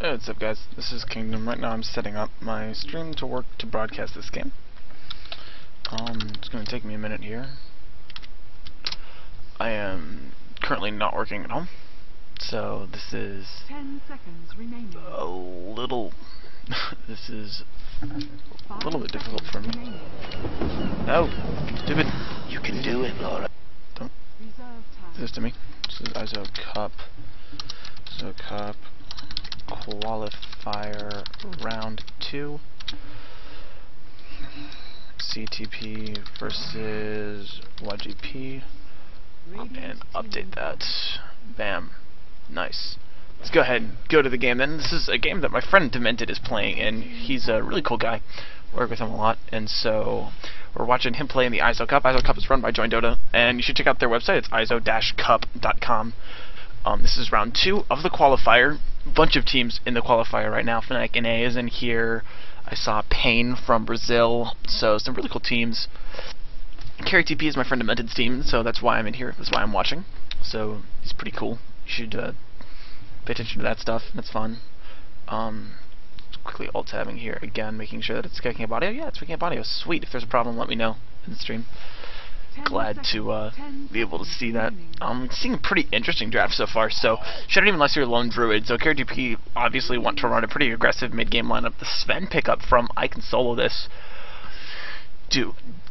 Hey, what's up guys, this is Kingdom. Right now I'm setting up my stream to work to broadcast this game. It's going to take me a minute here. I am currently not working at home, so this is 10 seconds remaining. a little this is a little bit difficult for me. Oh, stupid. You can do it, Laura. Don't do this to me. This is EIZO Cup Qualifier Round 2. cTP versus YGP. And update that. Bam. Nice. Let's go ahead and go to the game then. This is a game that my friend Demented is playing, and he's a really cool guy. Work with him a lot, and so we're watching him play in the EIZO Cup. EIZO Cup is run by JoinDota, and you should check out their website. It's EIZO-Cup.com. This is round 2 of the qualifier. Bunch of teams in the qualifier right now. Fnatic and A is in here. I saw Pain from Brazil, so some really cool teams. cTP is my friend Demented's team, so that's why I'm in here. That's why I'm watching. So he's pretty cool. You should pay attention to that stuff. That's fun. Quickly alt-tabbing here again, making sure that it's picking up audio. Yeah, it's picking up audio. Sweet. If there's a problem, let me know in the stream. Glad to be able to see that. Seeing a pretty interesting draft so far. So Shadow Demon Lesser Lone Druid. So cTP obviously want to run a pretty aggressive mid-game lineup. The Sven pickup from I Can Solo This.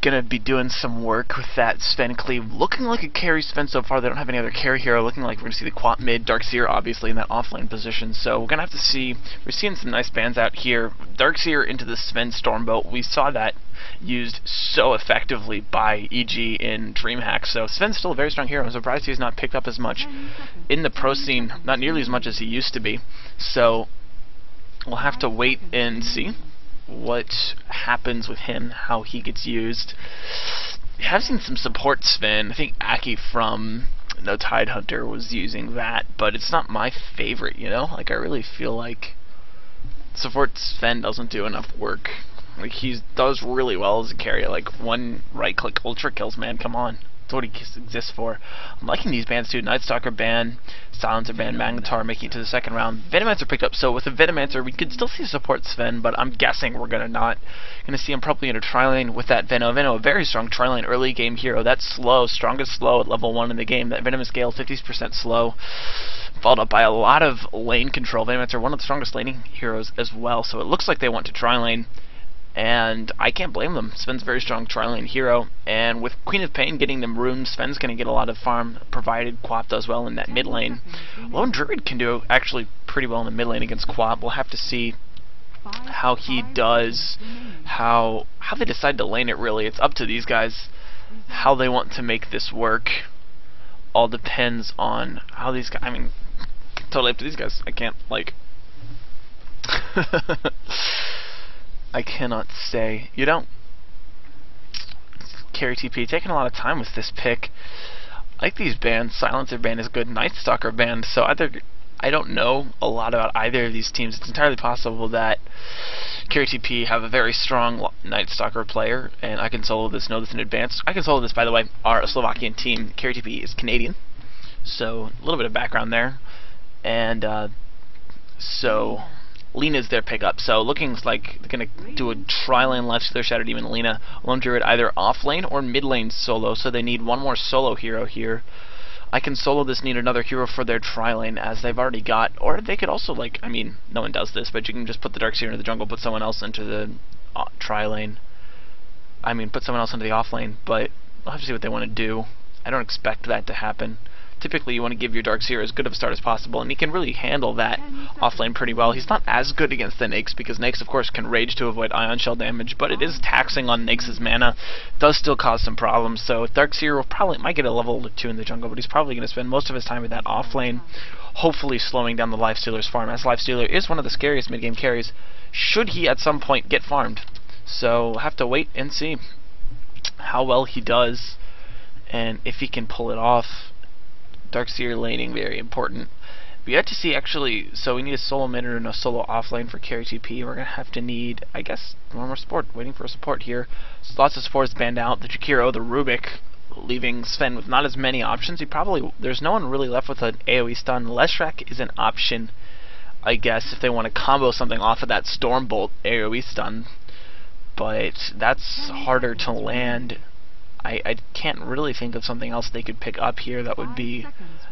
Gonna be doing some work with that Sven cleave. Looking like a carry Sven so far. They don't have any other carry hero. Looking like we're gonna see the Quap mid, Darkseer obviously in that offlane position. So we're gonna have to see. We're seeing some nice bans out here. Darkseer into the Sven Stormbolt. We saw that used so effectively by EG in DreamHack. So Sven's still a very strong hero. I'm surprised he's not picked up as much in the pro scene. Not nearly as much as he used to be. So we'll have to wait and see what happens with him, how he gets used. I have seen some support Sven. I think Aki from No Tide Hunter was using that, but it's not my favorite, you know? Like, I really feel like support Sven doesn't do enough work. Like, he does really well as a carry. Like, one right-click ultra kills, man, come on. That's what he exists for. I'm liking these bans too. Nightstalker ban, Silencer ban, Magnetar making it to the second round. Venomancer picked up, so with the Venomancer we could still see support Sven, but I'm guessing we're gonna see him probably in a tri-lane with that Veno. Veno, a very strong tri-lane early game hero. That's slow, strongest slow at level 1 in the game. That Venomous Gale, 50% slow. Followed up by a lot of lane control. Venomancer, one of the strongest laning heroes as well, so it looks like they went to tri-lane. And I can't blame them. Sven's a very strong tri-lane hero, and with Queen of Pain getting them runes, Sven's going to get a lot of farm, provided Quap does well in that mid lane. Lone Druid can do actually pretty well in the mid lane against Quap. We'll have to see how he does, how they decide to lane it really. It's up to these guys, how they want to make this work. All depends on how these guys, I mean, totally up to these guys. I can't, like... I cannot say. You don't. cTP taking a lot of time with this pick. I like these bans. Silencer ban is good. Nightstalker ban. So I don't know a lot about either of these teams. It's entirely possible that cTP have a very strong Nightstalker player, and I Can Solo This, know this in advance. I Can Solo This, by the way, are a Slovakian team. cTP is Canadian. So a little bit of background there. And so Lena's their pickup, so looking like they're going to do a tri-lane left to their Shadow Demon Lena. Lone Druid either off-lane or mid-lane solo, so they need one more solo hero here. I Can Solo This need another hero for their tri-lane, as they've already got, or they could also, like, I mean, no one does this, but you can just put the Darkseer into the jungle, put someone else into the tri-lane. I mean, put someone else into the off-lane, but we'll have to see what they want to do. I don't expect that to happen. Typically you want to give your Darkseer as good of a start as possible, and he can really handle that offlane pretty well. He's not as good against the Nakes, because Nakes of course can rage to avoid Ion Shell damage, but it is taxing on Nakes' mana. It does still cause some problems, so Darkseer might get a level 2 in the jungle, but he's probably going to spend most of his time with that offlane, hopefully slowing down the Lifestealer's farm, as Lifestealer is one of the scariest mid-game carries, should he at some point get farmed. So we'll have to wait and see how well he does, and if he can pull it off. Darkseer laning, very important. We have to see, actually, so we need a solo mid and a solo offlane for cTP. We're going to have to need, I guess, one more support. Waiting for a support here. So lots of supports banned out. The Jakiro, the Rubik, leaving Sven with not as many options. There's no one really left with an AoE stun. Leshrac is an option. I guess, if they want to combo something off of that Stormbolt AoE stun. But that's harder to land. I can't really think of something else they could pick up here that would be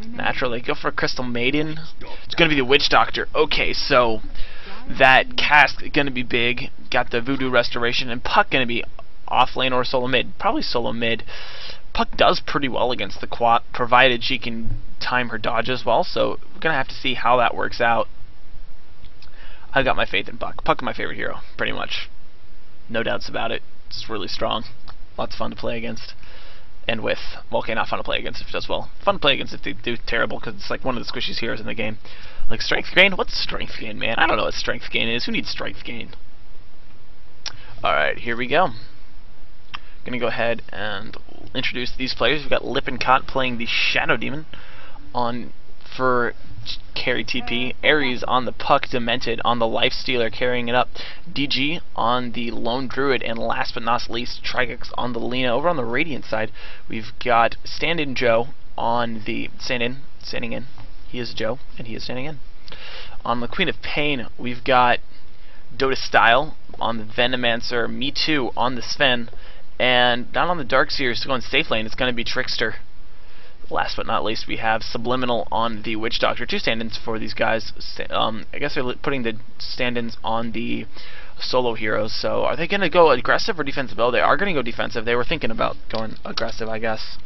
natural. They go for a Crystal Maiden. It's going to be the Witch Doctor. Okay, so that Cask is going to be big. Got the Voodoo Restoration, and Puck going to be off lane or solo mid. Probably solo mid. Puck does pretty well against the Quap, provided she can time her dodge as well, so we're going to have to see how that works out. I got my faith in Puck. Puck is my favorite hero, pretty much. No doubts about it. It's really strong. Lots of fun to play against. And with, well, okay, not fun to play against if it does well. Fun to play against if they do terrible, because it's like one of the squishiest heroes in the game. Like Strength Gain? What's Strength Gain, man? I don't know what Strength Gain is. Who needs Strength Gain? Alright, here we go. Gonna go ahead and introduce these players. We've got Lippincott playing the Shadow Demon on for carry TP, Ares on the Puck, Demented on the Lifestealer carrying it up, DG on the Lone Druid, and last but not least, Trigex on the Lena. Over on the Radiant side, we've got Stand-In Joe on the standing in. He is Joe, and he is standing in. On the Queen of Pain, we've got Dota Style on the Venomancer, Me Too on the Sven, and down on the Darkseer, so going safe lane, it's going to be Trickster. Last but not least, we have Subliminal on the Witch Doctor. Two stand-ins for these guys. I guess they're putting the stand-ins on the solo heroes. So are they going to go aggressive or defensive? Oh, they are going to go defensive. They were thinking about going aggressive, I guess.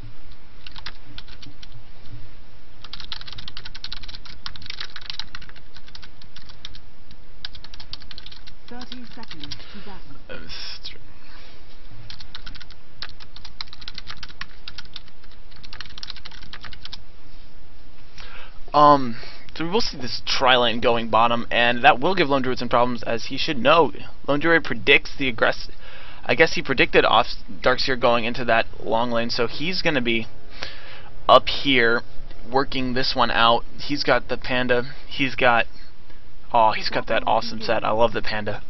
So we will see this tri-lane going bottom, and that will give Lone Druid some problems, as he should know. Lone Druid predicts the aggressive. I guess he predicted off Darkseer going into that long lane, so he's going to be up here working this one out. He's got the Panda. He's got that awesome set. I love the Panda.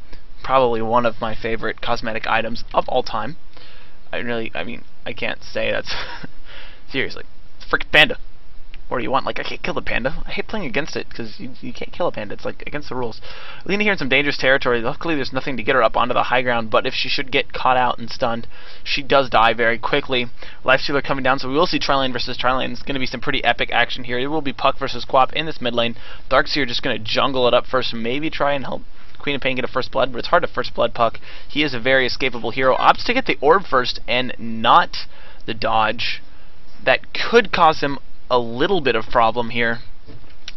Probably one of my favorite cosmetic items of all time. I mean, I can't say that's seriously. Frickin' Panda. What do you want? Like, I can't kill the Panda. I hate playing against it, because you can't kill a Panda. It's, like, against the rules. Lena here in some dangerous territory. Luckily, there's nothing to get her up onto the high ground, but if she should get caught out and stunned, she does die very quickly. Lifestealer coming down, so we will see tri-lane versus tri-lane. It's going to be some pretty epic action here. It will be Puck versus Quap in this mid lane. Darkseer just going to jungle it up first, maybe try and help Queen of Pain get a first blood, but it's hard to first blood Puck. He is a very escapable hero. Opts to get the orb first and not the dodge. That could cause him a little bit of problem here,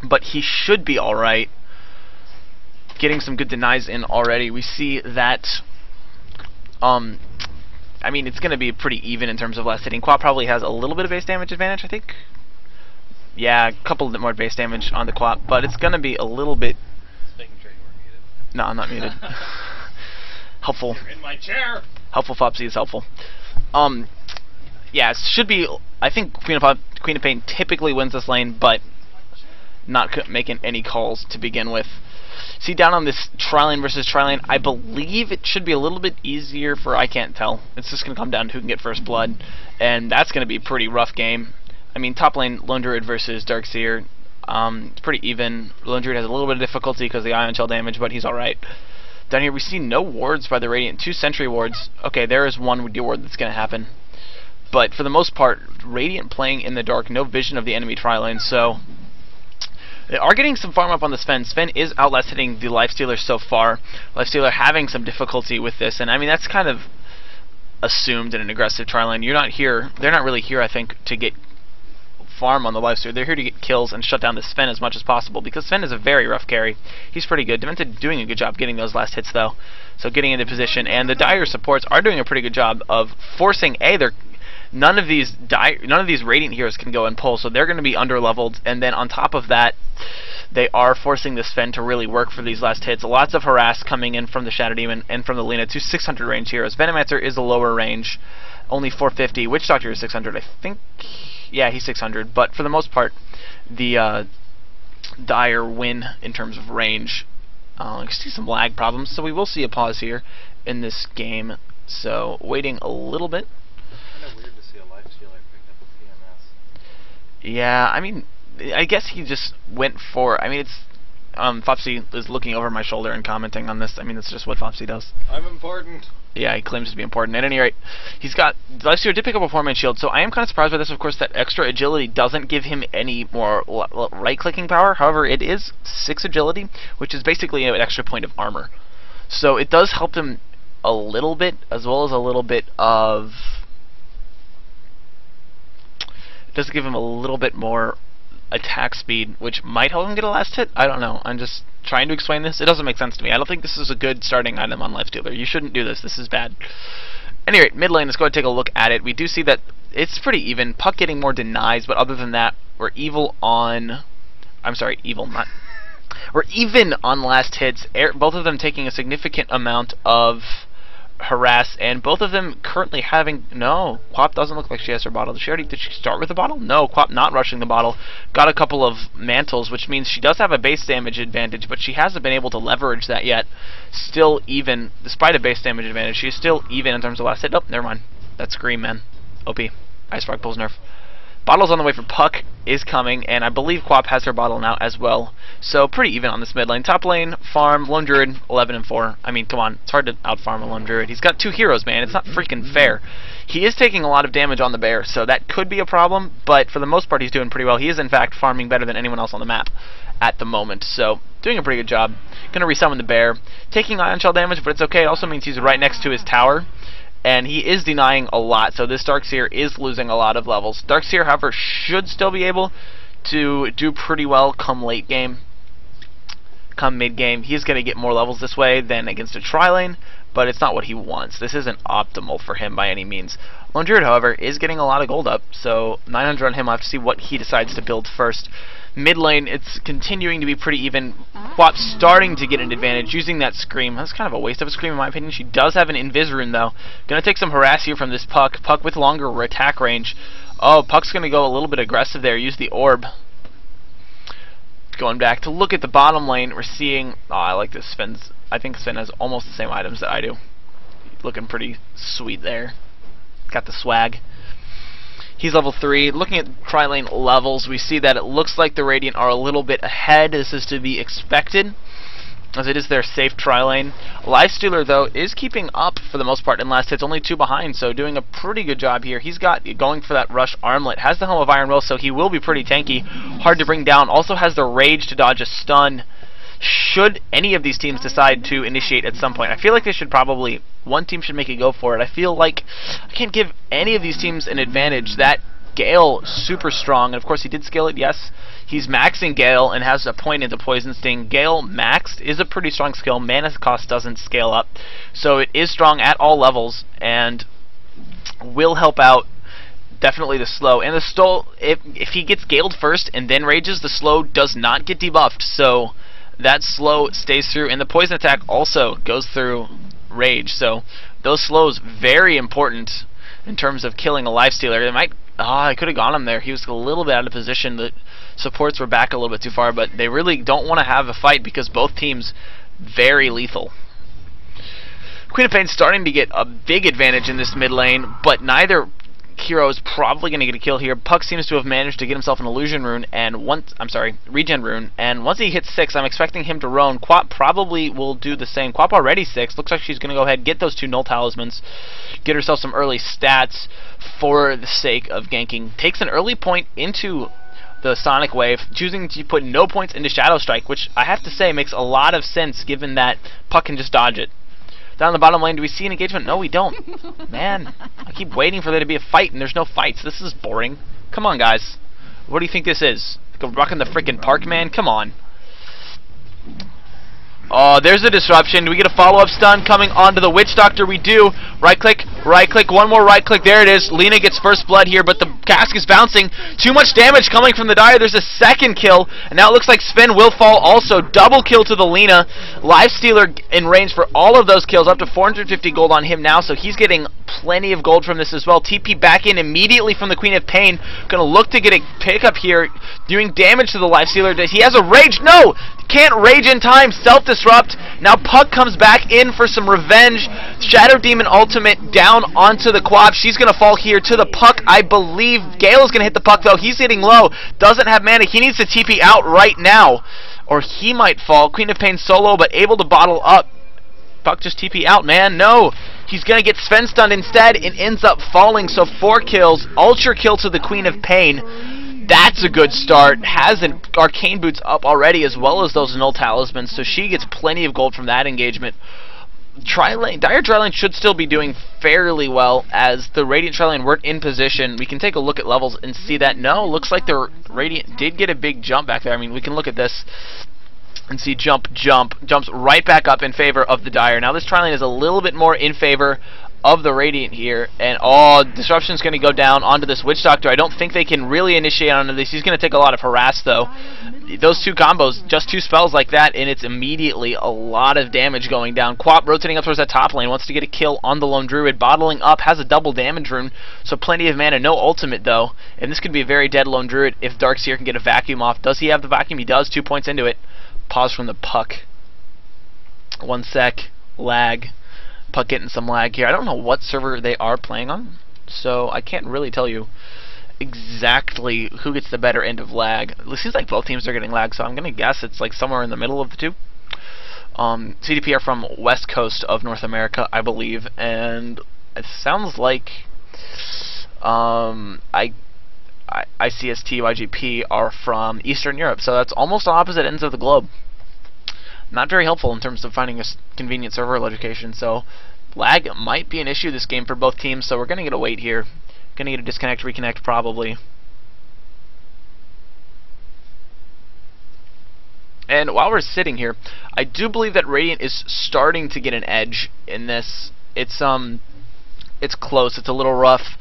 but he should be alright. Getting some good denies in already. We see that I mean, it's going to be pretty even in terms of last hitting. Quap probably has a little bit of base damage advantage, I think. Yeah, a couple more base damage on the Quap, but it's going to be a little bit. No, I'm not muted. Helpful. You're in my chair. Helpful Fopsy is helpful. Yeah, it should be. I think Queen of Pain typically wins this lane, but not making any calls to begin with. See, down on this tri-lane versus tri-lane, I believe it should be a little bit easier for, I can't tell. It's just going to come down to who can get first blood, and that's going to be a pretty rough game. I mean, top lane, Lone Druid versus Darkseer, it's pretty even. Lone Druid has a little bit of difficulty because of the Ion Shell damage, but he's alright. Down here, we see no wards by the Radiant, 2 Sentry wards. Okay, there is one ward that's going to happen. But for the most part, Radiant playing in the dark, no vision of the enemy tri-lane, so they are getting some farm up on the Sven. Sven is outlast hitting the Lifestealer so far. Lifestealer having some difficulty with this, and I mean, that's kind of assumed in an aggressive tri-lane. You're not here, they're not really here, I think, to get farm on the Lifestealer. They're here to get kills and shut down the Sven as much as possible, because Sven is a very rough carry. He's pretty good. Demented doing a good job getting those last hits, though. So getting into position, and the Dire supports are doing a pretty good job of forcing none of these Radiant heroes can go and pull, so they're going to be under-leveled, and then on top of that, they are forcing the Sven to really work for these last hits. Lots of harass coming in from the Shadow Demon and from the Lena, 2 600 range heroes. Venomancer is a lower range, only 450. Witch Doctor is 600, I think. Yeah, he's 600, but for the most part, the Dire win in terms of range. You see some lag problems, so we will see a pause here in this game. So, waiting a little bit. Kind of weird to see a Lifestealer pick up a PMS. Yeah, I mean, I guess he just went for. I mean, it's. Fopsy is looking over my shoulder and commenting on this. I mean, that's just what Fopsy does. I'm important. Yeah, he claims to be important. At any rate, he's got... Lifestealer did pick up a 4-man shield, so I am kind of surprised by this. Of course, that extra agility doesn't give him any more right-clicking power. However, it is 6 agility, which is basically an extra point of armor. So it does help him a little bit, as well as a little bit of... It does give him a little bit more attack speed, which might help him get a last hit. I don't know. I'm just trying to explain this. It doesn't make sense to me. I don't think this is a good starting item on Lifestealer. You shouldn't do this. This is bad. Anyway, mid lane, let's go ahead and take a look at it. We do see that it's pretty even. Puck getting more denies, but other than that, we're evil on... I'm sorry, evil, not... We're even on last hits. Both of them taking a significant amount of harass, and both of them currently having... No, Quap doesn't look like she has her bottle. Did she start with the bottle? No, Quap not rushing the bottle. Got a couple of mantles, which means she does have a base damage advantage, but she hasn't been able to leverage that yet. Still even, despite a base damage advantage, she's still even in terms of last hit. Oh, never mind. That's Scream, man. OP. Ice Frog pulls nerf. Bottle's on the way for Puck is coming, and I believe Quap has her bottle now as well. So pretty even on this mid lane. Top lane, farm, Lone Druid, 11 and 4. I mean, come on, it's hard to out-farm a Lone Druid. He's got 2 heroes, man. It's not freaking fair. He is taking a lot of damage on the bear, so that could be a problem, but for the most part he's doing pretty well. He is, in fact, farming better than anyone else on the map at the moment, so doing a pretty good job. Gonna resummon the bear. Taking Ion Shell damage, but it's okay. It also means he's right next to his tower. And he is denying a lot, so this Darkseer is losing a lot of levels. Darkseer, however, should still be able to do pretty well come late game. Come mid game, he's going to get more levels this way than against a tri-lane, but it's not what he wants. This isn't optimal for him by any means. Lone Druid, however, is getting a lot of gold up, so 900 on him. I'll have to see what he decides to build first. Mid lane, it's continuing to be pretty even. Quap's starting to get an advantage using that Scream. That's kind of a waste of a Scream in my opinion. She does have an Invis rune though. Gonna take some harass here from this Puck. Puck with longer attack range. Oh, Puck's gonna go a little bit aggressive there. Use the orb. Going back to look at the bottom lane, we're seeing... Oh, I like this. I think Sven has almost the same items that I do. Looking pretty sweet there. Got the swag. He's level 3. Looking at tri-lane levels, we see that it looks like the Radiant are a little bit ahead. This is to be expected, as it is their safe tri-lane. Lifestealer, though, is keeping up for the most part in last hits, only 2 behind, so doing a pretty good job here. He's got going for that rush armlet. Has the Helm of Iron Will, so he will be pretty tanky. Hard to bring down. Also has the Rage to dodge a stun. Should any of these teams decide to initiate at some point, I feel like they should probably... One team should make a go for it. I feel like I can't give any of these teams an advantage. That Gale, super strong, and of course he did scale it, yes. He's maxing Gale and has a point into Poison Sting. Gale maxed is a pretty strong skill. Mana cost doesn't scale up, so it is strong at all levels and will help out definitely the slow. And the slow, if he gets Galed first and then rages, the slow does not get debuffed, so that slow stays through, and the poison attack also goes through rage, so those slows very important in terms of killing a Lifestealer. They might... I could have gone him there. He was a little bit out of position. The supports were back a little bit too far, but they really don't want to have a fight because both teams very lethal. Queen of Pain's starting to get a big advantage in this mid lane, but neither hero is probably going to get a kill here. Puck seems to have managed to get himself an illusion rune and regen rune, and once he hits 6, I'm expecting him to roam. Quap probably will do the same. Quap already 6. Looks like she's going to go ahead and get those 2 null talismans, get herself some early stats for the sake of ganking. Takes an early point into the Sonic Wave, choosing to put no points into Shadow Strike, which I have to say makes a lot of sense given that Puck can just dodge it. Down the bottom lane, do we see an engagement? No, we don't. Man, I keep waiting for there to be a fight, and there's no fights. This is boring. Come on, guys. What do you think this is? Go rocking the frickin' park, man? Come on. Oh, there's a disruption. Do we get a follow-up stun coming onto the Witch Doctor? We do. Right-click, one more right-click. There it is. Lina gets first blood here, but the cask is bouncing. Too much damage coming from the Dire. There's a second kill, and now it looks like Sven will fall also. Double kill to the Lina. Lifestealer in range for all of those kills, up to 450 gold on him now, so he's getting plenty of gold from this as well. TP back in immediately from the Queen of Pain. Gonna look to get a pickup here, doing damage to the Lifestealer. He has a rage. No! Can't rage in time. Self-disrupt. Now Puck comes back in for some revenge. Shadow Demon ultimate down onto the Quap. She's going to fall here to the Puck. I believe Gale is going to hit the Puck, though. He's hitting low. Doesn't have mana. He needs to TP out right now, or he might fall. Queen of Pain solo, but able to bottle up. Puck just TP out, man. No, he's going to get Sven stunned instead and ends up falling. So 4 kills, ultra kill to the Queen of Pain. That's a good start. Has an Arcane Boots up already, as well as those Null Talismans, so she gets plenty of gold from that engagement. Dire Tri-Lane should still be doing fairly well, as the Radiant Tri-Lane weren't in position. We can take a look at levels and see that, no, looks like the Radiant did get a big jump back there. I mean, we can look at this and see jumps right back up in favor of the Dire. Now this Tri-Lane is a little bit more in favor of the Radiant here, and Disruption's going to go down onto this Witch Doctor. I don't think they can really initiate onto this. He's going to take a lot of harass, though. Those 2 combos, just 2 spells like that, and it's immediately a lot of damage going down. Quap rotating up towards that top lane, wants to get a kill on the Lone Druid, bottling up, has a double damage rune, so plenty of mana, no ultimate though, and this could be a very dead Lone Druid if Darkseer can get a vacuum off. Does he have the vacuum? He does, 2 points into it. Pause from the puck. 1 sec, lag. Puck getting some lag here. I don't know what server they are playing on, so I can't really tell you exactly who gets the better end of lag. It seems like both teams are getting lag, so I'm going to guess it's like somewhere in the middle of the two. cTP are from west coast of North America, I believe, and it sounds like iGTS.YGP are from Eastern Europe, so that's almost on opposite ends of the globe. Not very helpful in terms of finding a convenient server location, so lag might be an issue this game for both teams, so we're going to get a wait here. Going to get a disconnect, reconnect probably. And while we're sitting here, I do believe that Radiant is starting to get an edge in this. It's close, it's a little rough.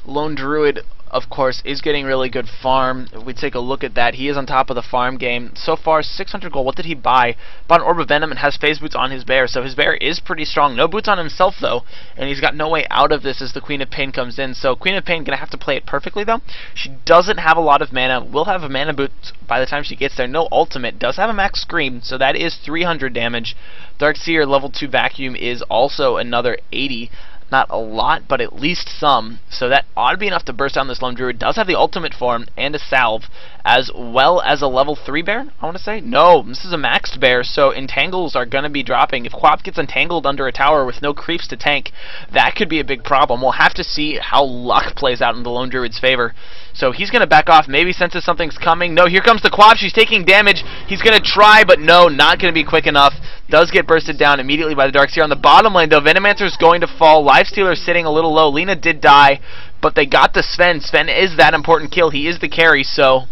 Lone Druid, of course, is getting really good farm. If we take a look at that, he is on top of the farm game. So far, 600 gold. What did he buy? Bought an Orb of Venom and has phase boots on his bear, so his bear is pretty strong. No boots on himself, though, and he's got no way out of this as the Queen of Pain comes in. So Queen of Pain going to have to play it perfectly, though. She doesn't have a lot of mana. Will have a mana boot by the time she gets there. No ultimate. Does have a max scream, so that is 300 damage. Darkseer level 2 vacuum is also another 80. Not a lot, but at least some. So that ought to be enough to burst down this Lone Druid. Does have the ultimate form and a salve, as well as a level 3 bear, I want to say. No, this is a maxed bear, so entangles are going to be dropping. If Quap gets entangled under a tower with no creeps to tank, that could be a big problem. We'll have to see how luck plays out in the Lone Druid's favor. So he's going to back off, maybe senses something's coming. No, here comes the Quap. She's taking damage. He's going to try, but no, not going to be quick enough. Does get bursted down immediately by the Darkseer. On the bottom lane, though, Venomancer's going to fall. Lifestealer sitting a little low. Lina did die, but they got the Sven. Sven is that important kill. He is the carry, so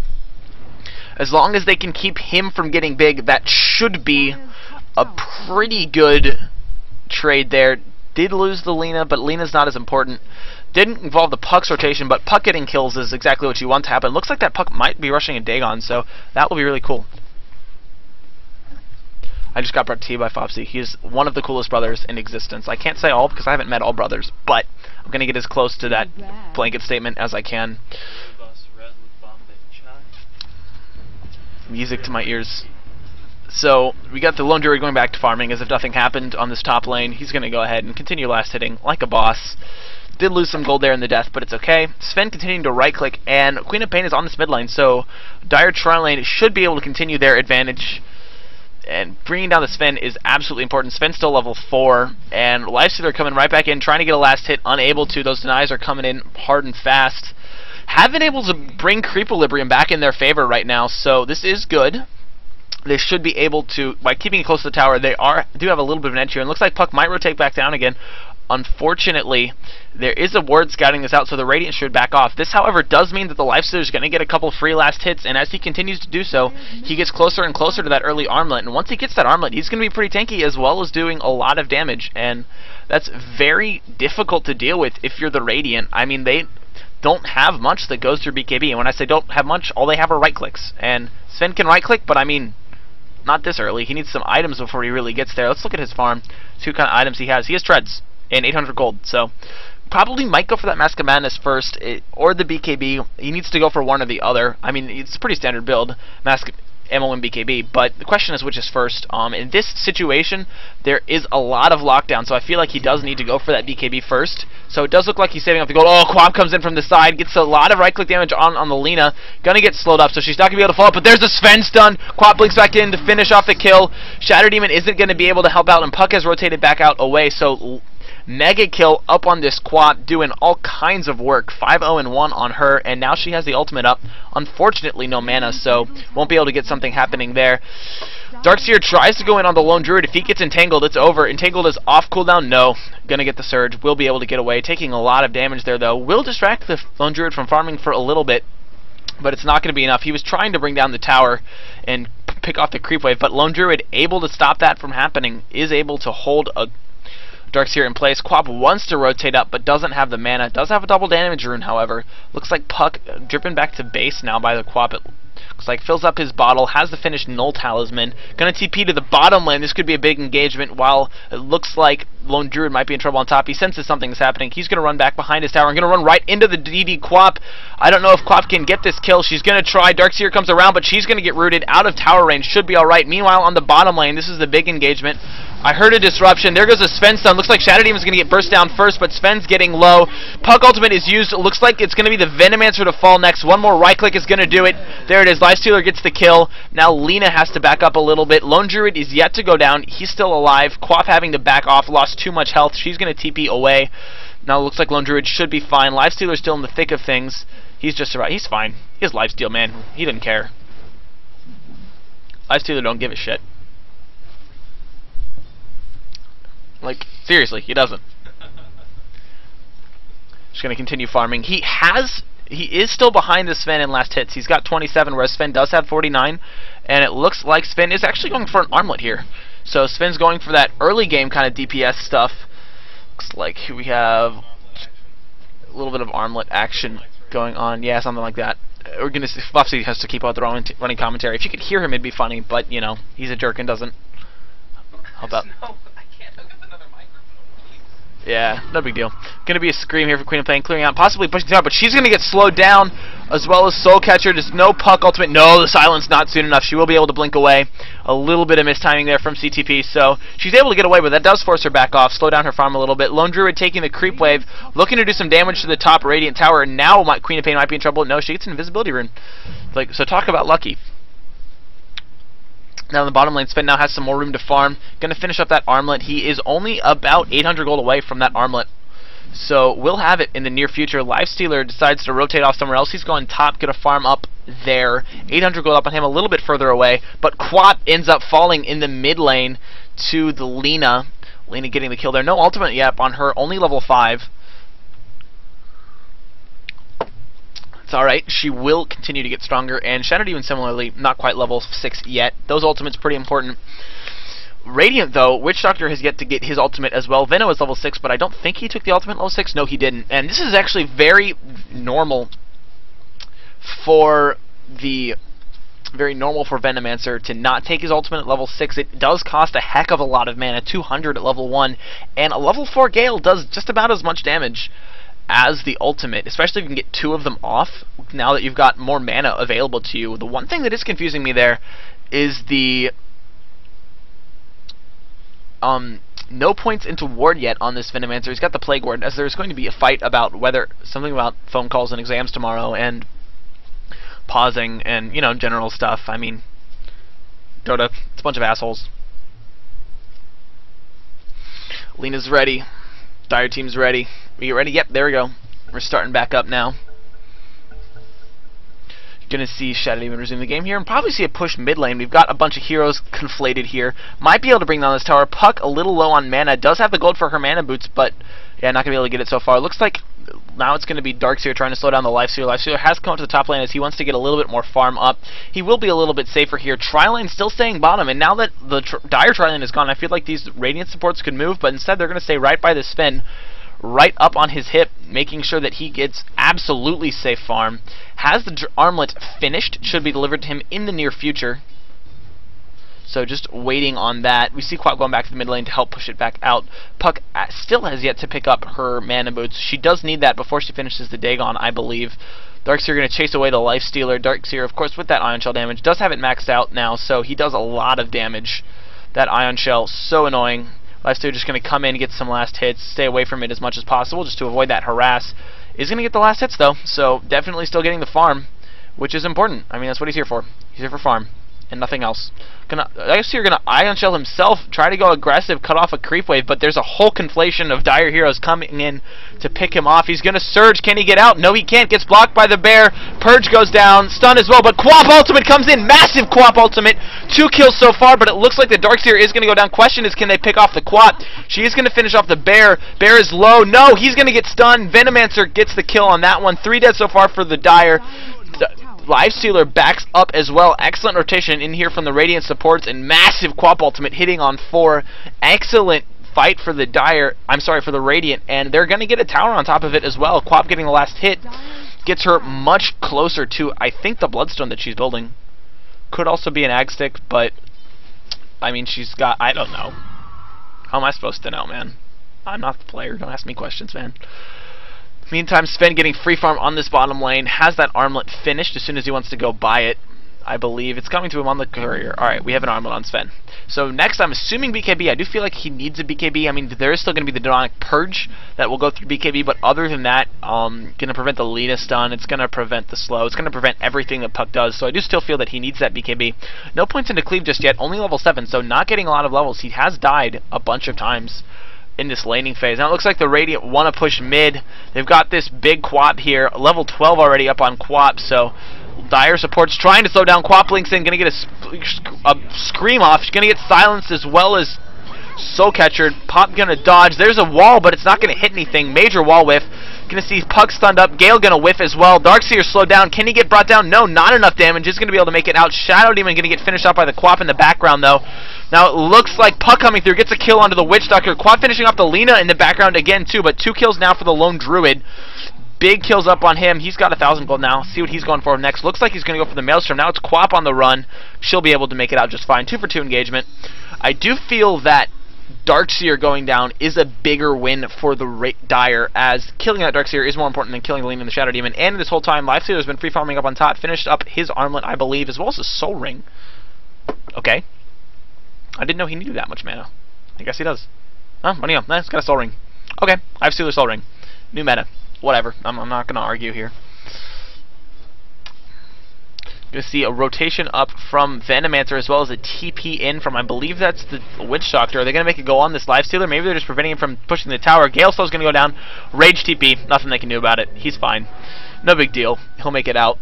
as long as they can keep him from getting big, that should be a pretty good trade there. Did lose the Lina, but Lina's not as important. Didn't involve the Puck's rotation, but Puck getting kills is exactly what you want to happen. Looks like that Puck might be rushing a Dagon, so that will be really cool. I just got brought to you by Fopsy. He's one of the coolest brothers in existence. I can't say all because I haven't met all brothers, but I'm going to get as close to that blanket statement as I can. Music to my ears. So, we got the Lone Druid going back to farming as if nothing happened on this top lane. He's going to go ahead and continue last hitting like a boss. Did lose some gold there in the death, but it's okay. Sven continuing to right-click, and Queen of Pain is on this mid lane, so Dire Tri-Lane should be able to continue their advantage. And bringing down the Sven is absolutely important. Sven's still level 4, and Lifestealer coming right back in, trying to get a last hit, unable to. Those denies are coming in hard and fast. Have been able to bring Creequilibrium back in their favor right now, so this is good. They should be able to, by keeping it close to the tower, they do have a little bit of an edge here. And looks like Puck might rotate back down again. Unfortunately, there is a ward scouting this out, so the Radiant should back off. This, however, does mean that the Lifestealer is going to get a couple free last hits, and as he continues to do so, he gets closer and closer to that early armlet. And once he gets that armlet, he's going to be pretty tanky as well as doing a lot of damage. And that's very difficult to deal with if you're the Radiant. I mean, they don't have much that goes through BKB, and when I say don't have much, all they have are right clicks. And Sven can right click, but I mean, not this early. He needs some items before he really gets there. Let's look at his farm. 2 kind of items he has. He has treads and 800 gold, so probably might go for that Mask of Madness first, or the BKB. He needs to go for one or the other. I mean, it's a pretty standard build. Mask ammo and BKB, but the question is which is first. In this situation, there is a lot of lockdown, so I feel like he does need to go for that BKB first. So it does look like he's saving up the gold. Oh, Quap comes in from the side, gets a lot of right-click damage on the Lina. Gonna get slowed up, so she's not gonna be able to follow up, but there's a Sven stun. Quap blinks back in to finish off the kill. Shatter Demon isn't gonna be able to help out, and Puck has rotated back out away, so mega kill up on this Quap, doing all kinds of work. 5-0-1 on her, and now she has the ultimate up. Unfortunately, no mana, so won't be able to get something happening there. Darkseer tries to go in on the Lone Druid. If he gets entangled, it's over. Entangled is off cooldown. No. Gonna get the surge. Will be able to get away. Taking a lot of damage there, though. Will distract the Lone Druid from farming for a little bit, but it's not going to be enough. He was trying to bring down the tower and pick off the creep wave, but Lone Druid, able to stop that from happening, is able to hold a Darkseer in place. Quap wants to rotate up, but doesn't have the mana. Does have a double damage rune, however. Looks like Puck dripping back to base now by the Quap. It looks like fills up his bottle, has the finished Null Talisman. Gonna TP to the bottom lane. This could be a big engagement, while it looks like Lone Druid might be in trouble on top. He senses something is happening. He's gonna run back behind his tower and gonna run right into the DD Quap. I don't know if Quap can get this kill. She's gonna try. Darkseer comes around, but she's gonna get rooted out of tower range. Should be alright. Meanwhile, on the bottom lane, this is the big engagement. I heard a disruption. There goes a Sven stun. Looks like Shadow Demon's going to get burst down first, but Sven's getting low. Puck ultimate is used. It looks like it's going to be the Venomancer to fall next. One more right click is going to do it. There it is. Lifestealer gets the kill. Now Lina has to back up a little bit. Lone Druid is yet to go down. He's still alive. Quap having to back off. Lost too much health. She's going to TP away. Now it looks like Lone Druid should be fine. Lifestealer's still in the thick of things. He's just survived. He's fine. He has lifesteal, man. He didn't care. Lifestealer don't give a shit. Like, seriously, he doesn't. Just gonna continue farming. He is still behind the Sven in last hits. He's got 27, whereas Sven does have 49. And it looks like Sven is actually going for an armlet here. So Sven's going for that early game kind of DPS stuff. Looks like we have a little bit of armlet action going on. Yeah, something like that. We're gonna see. Buffsy has to keep out the running commentary. If you could hear him, it'd be funny. But you know, he's a jerk and doesn't help out. Yeah, no big deal. Gonna be a scream here for Queen of Pain, clearing out, possibly pushing down, but she's gonna get slowed down, as well as Soul Catcher. Just no Puck ultimate. No, the silence not soon enough. She will be able to blink away. A little bit of mistiming there from cTP, so she's able to get away, but that does force her back off, slow down her farm a little bit. Lone Druid taking the creep wave, looking to do some damage to the top Radiant Tower. Now Queen of Pain might be in trouble. No, she gets an invisibility rune. Like, so talk about lucky. Now in the bottom lane, Sven now has some more room to farm. Gonna finish up that armlet. He is only about 800 gold away from that armlet. So we'll have it in the near future. Lifestealer decides to rotate off somewhere else. He's going top, gonna farm up there. 800 gold up on him, a little bit further away. But Quap ends up falling in the mid lane to the Lina. Lina getting the kill there. No ultimate yet on her, only level 5. Alright, she will continue to get stronger, and Shadow Demon similarly, not quite level 6 yet. Those ultimates pretty important. Radiant, though, Witch Doctor has yet to get his ultimate as well. Veno is level 6, but I don't think he took the ultimate level 6. No, he didn't. And this is actually very normal for Venomancer to not take his ultimate at level 6. It does cost a heck of a lot of mana, 200 at level 1, and a level 4 Gale does just about as much damage as the ultimate, especially if you can get 2 of them off now that you've got more mana available to you. The one thing that is confusing me there is the no points into ward yet on this Venomancer. He's got the Plague Ward, as there's going to be a fight about something about phone calls and exams tomorrow and pausing and, you know, general stuff. I mean, Dota, it's a bunch of assholes. Lina's ready. Dire Team's ready. We get ready? Yep, there we go. We're starting back up now. Gonna see Shadow Demon resume the game here, and probably see a push mid lane. We've got a bunch of heroes conflated here. Might be able to bring down this tower. Puck a little low on mana. Does have the gold for her mana boots, but yeah, not gonna be able to get it so far. Looks like now it's gonna be Darkseer trying to slow down the Lifestealer. Lifestealer has come up to the top lane as he wants to get a little bit more farm up. He will be a little bit safer here. Tri-lane still staying bottom, and now that the Dire Tri-lane is gone, I feel like these Radiant supports could move, but instead they're gonna stay right by the Sven, right up on his hip, making sure that he gets absolutely safe farm. Has the armlet finished, should be delivered to him in the near future. So just waiting on that. We see Quap going back to the mid lane to help push it back out. Puck still has yet to pick up her mana boots. She does need that before she finishes the Dagon, I believe. Darkseer going to chase away the Lifestealer. Darkseer, of course, with that Ion Shell damage, does have it maxed out now, so he does a lot of damage. That Ion Shell, so annoying. Lifestealer just going to come in, get some last hits, stay away from it as much as possible just to avoid that harass. Is going to get the last hits, though, so definitely still getting the farm, which is important. I mean, that's what he's here for. He's here for farm and nothing else. Lifestealer going to Ion Shell himself, try to go aggressive, cut off a creep wave, but there's a whole conflation of dire heroes coming in to pick him off. He's going to surge. Can he get out? No, he can't. Gets blocked by the bear. Purge goes down. Stun as well, but QoP ultimate comes in. Massive QoP ultimate. 2 kills so far, but it looks like the Darkseer is going to go down. Question is, can they pick off the QoP? She is going to finish off the bear. Bear is low. No, he's going to get stunned. Venomancer gets the kill on that one. 3 dead so far for the dire. Lifestealer backs up as well. Excellent rotation in here from the Radiant supports, and massive QoP ultimate hitting on 4. Excellent fight for the dire. I'm sorry, for the Radiant, and they're going to get a tower on top of it as well. QoP getting the last hit gets her much closer to, I think, the Bloodstone that she's building. Could also be an Ag Stick, but I mean, she's got, I don't know. How am I supposed to know, man? I'm not the player. Don't ask me questions, man. Meantime, Sven getting free farm on this bottom lane, has that armlet finished as soon as he wants to go buy it. I believe it's coming to him on the courier. Alright, we have an armlet on Sven. So next, I'm assuming BKB. I do feel like he needs a BKB. I mean, there is still going to be the Demonic Purge that will go through BKB, but other than that, going to prevent the Lina stun, it's going to prevent the slow, it's going to prevent everything that Puck does, so I do still feel that he needs that BKB. No points into cleave just yet, only level 7, so not getting a lot of levels. He has died a bunch of times in this laning phase. Now it looks like the Radiant want to push mid. They've got this big QoP here, level 12 already up on QoP, so dire support's trying to slow down. QoP links in, going to get a scream off. She's going to get silenced as well as Soul Catcher. Pop going to dodge. There's a wall, but it's not going to hit anything. Major wall whiff. Going to see Puck stunned up. Gale going to whiff as well. Darkseer slowed down. Can he get brought down? No, not enough damage. Is going to be able to make it out. Shadow Demon going to get finished off by the QoP in the background, though. Now it looks like Puck coming through. Gets a kill onto the Witch Doctor. QoP finishing off the Lina in the background again, too. But 2 kills now for the Lone Druid. Big kills up on him. He's got 1,000 gold now. See what he's going for next. Looks like he's going to go for the Maelstrom. Now it's QoP on the run. She'll be able to make it out just fine. 2 for 2 engagement. I do feel that Darkseer going down is a bigger win for the dire, as killing that Darkseer is more important than killing the Lina and the Shadow Demon. And this whole time, Lifestealer has been free farming up on top, finished up his armlet, I believe, as well as his Soul Ring. Okay. I didn't know he needed that much mana. I guess he does. Oh, what do you know? It's got a Soul Ring. Okay, Lifestealer Soul Ring. New meta. Whatever. I'm not going to argue here. Going to see a rotation up from Venomancer as well as a TP in from, I believe that's the Witch Doctor. Are they going to make it go on this Lifestealer? Maybe they're just preventing him from pushing the tower. Galestow's going to go down. Rage TP. Nothing they can do about it. He's fine. No big deal. He'll make it out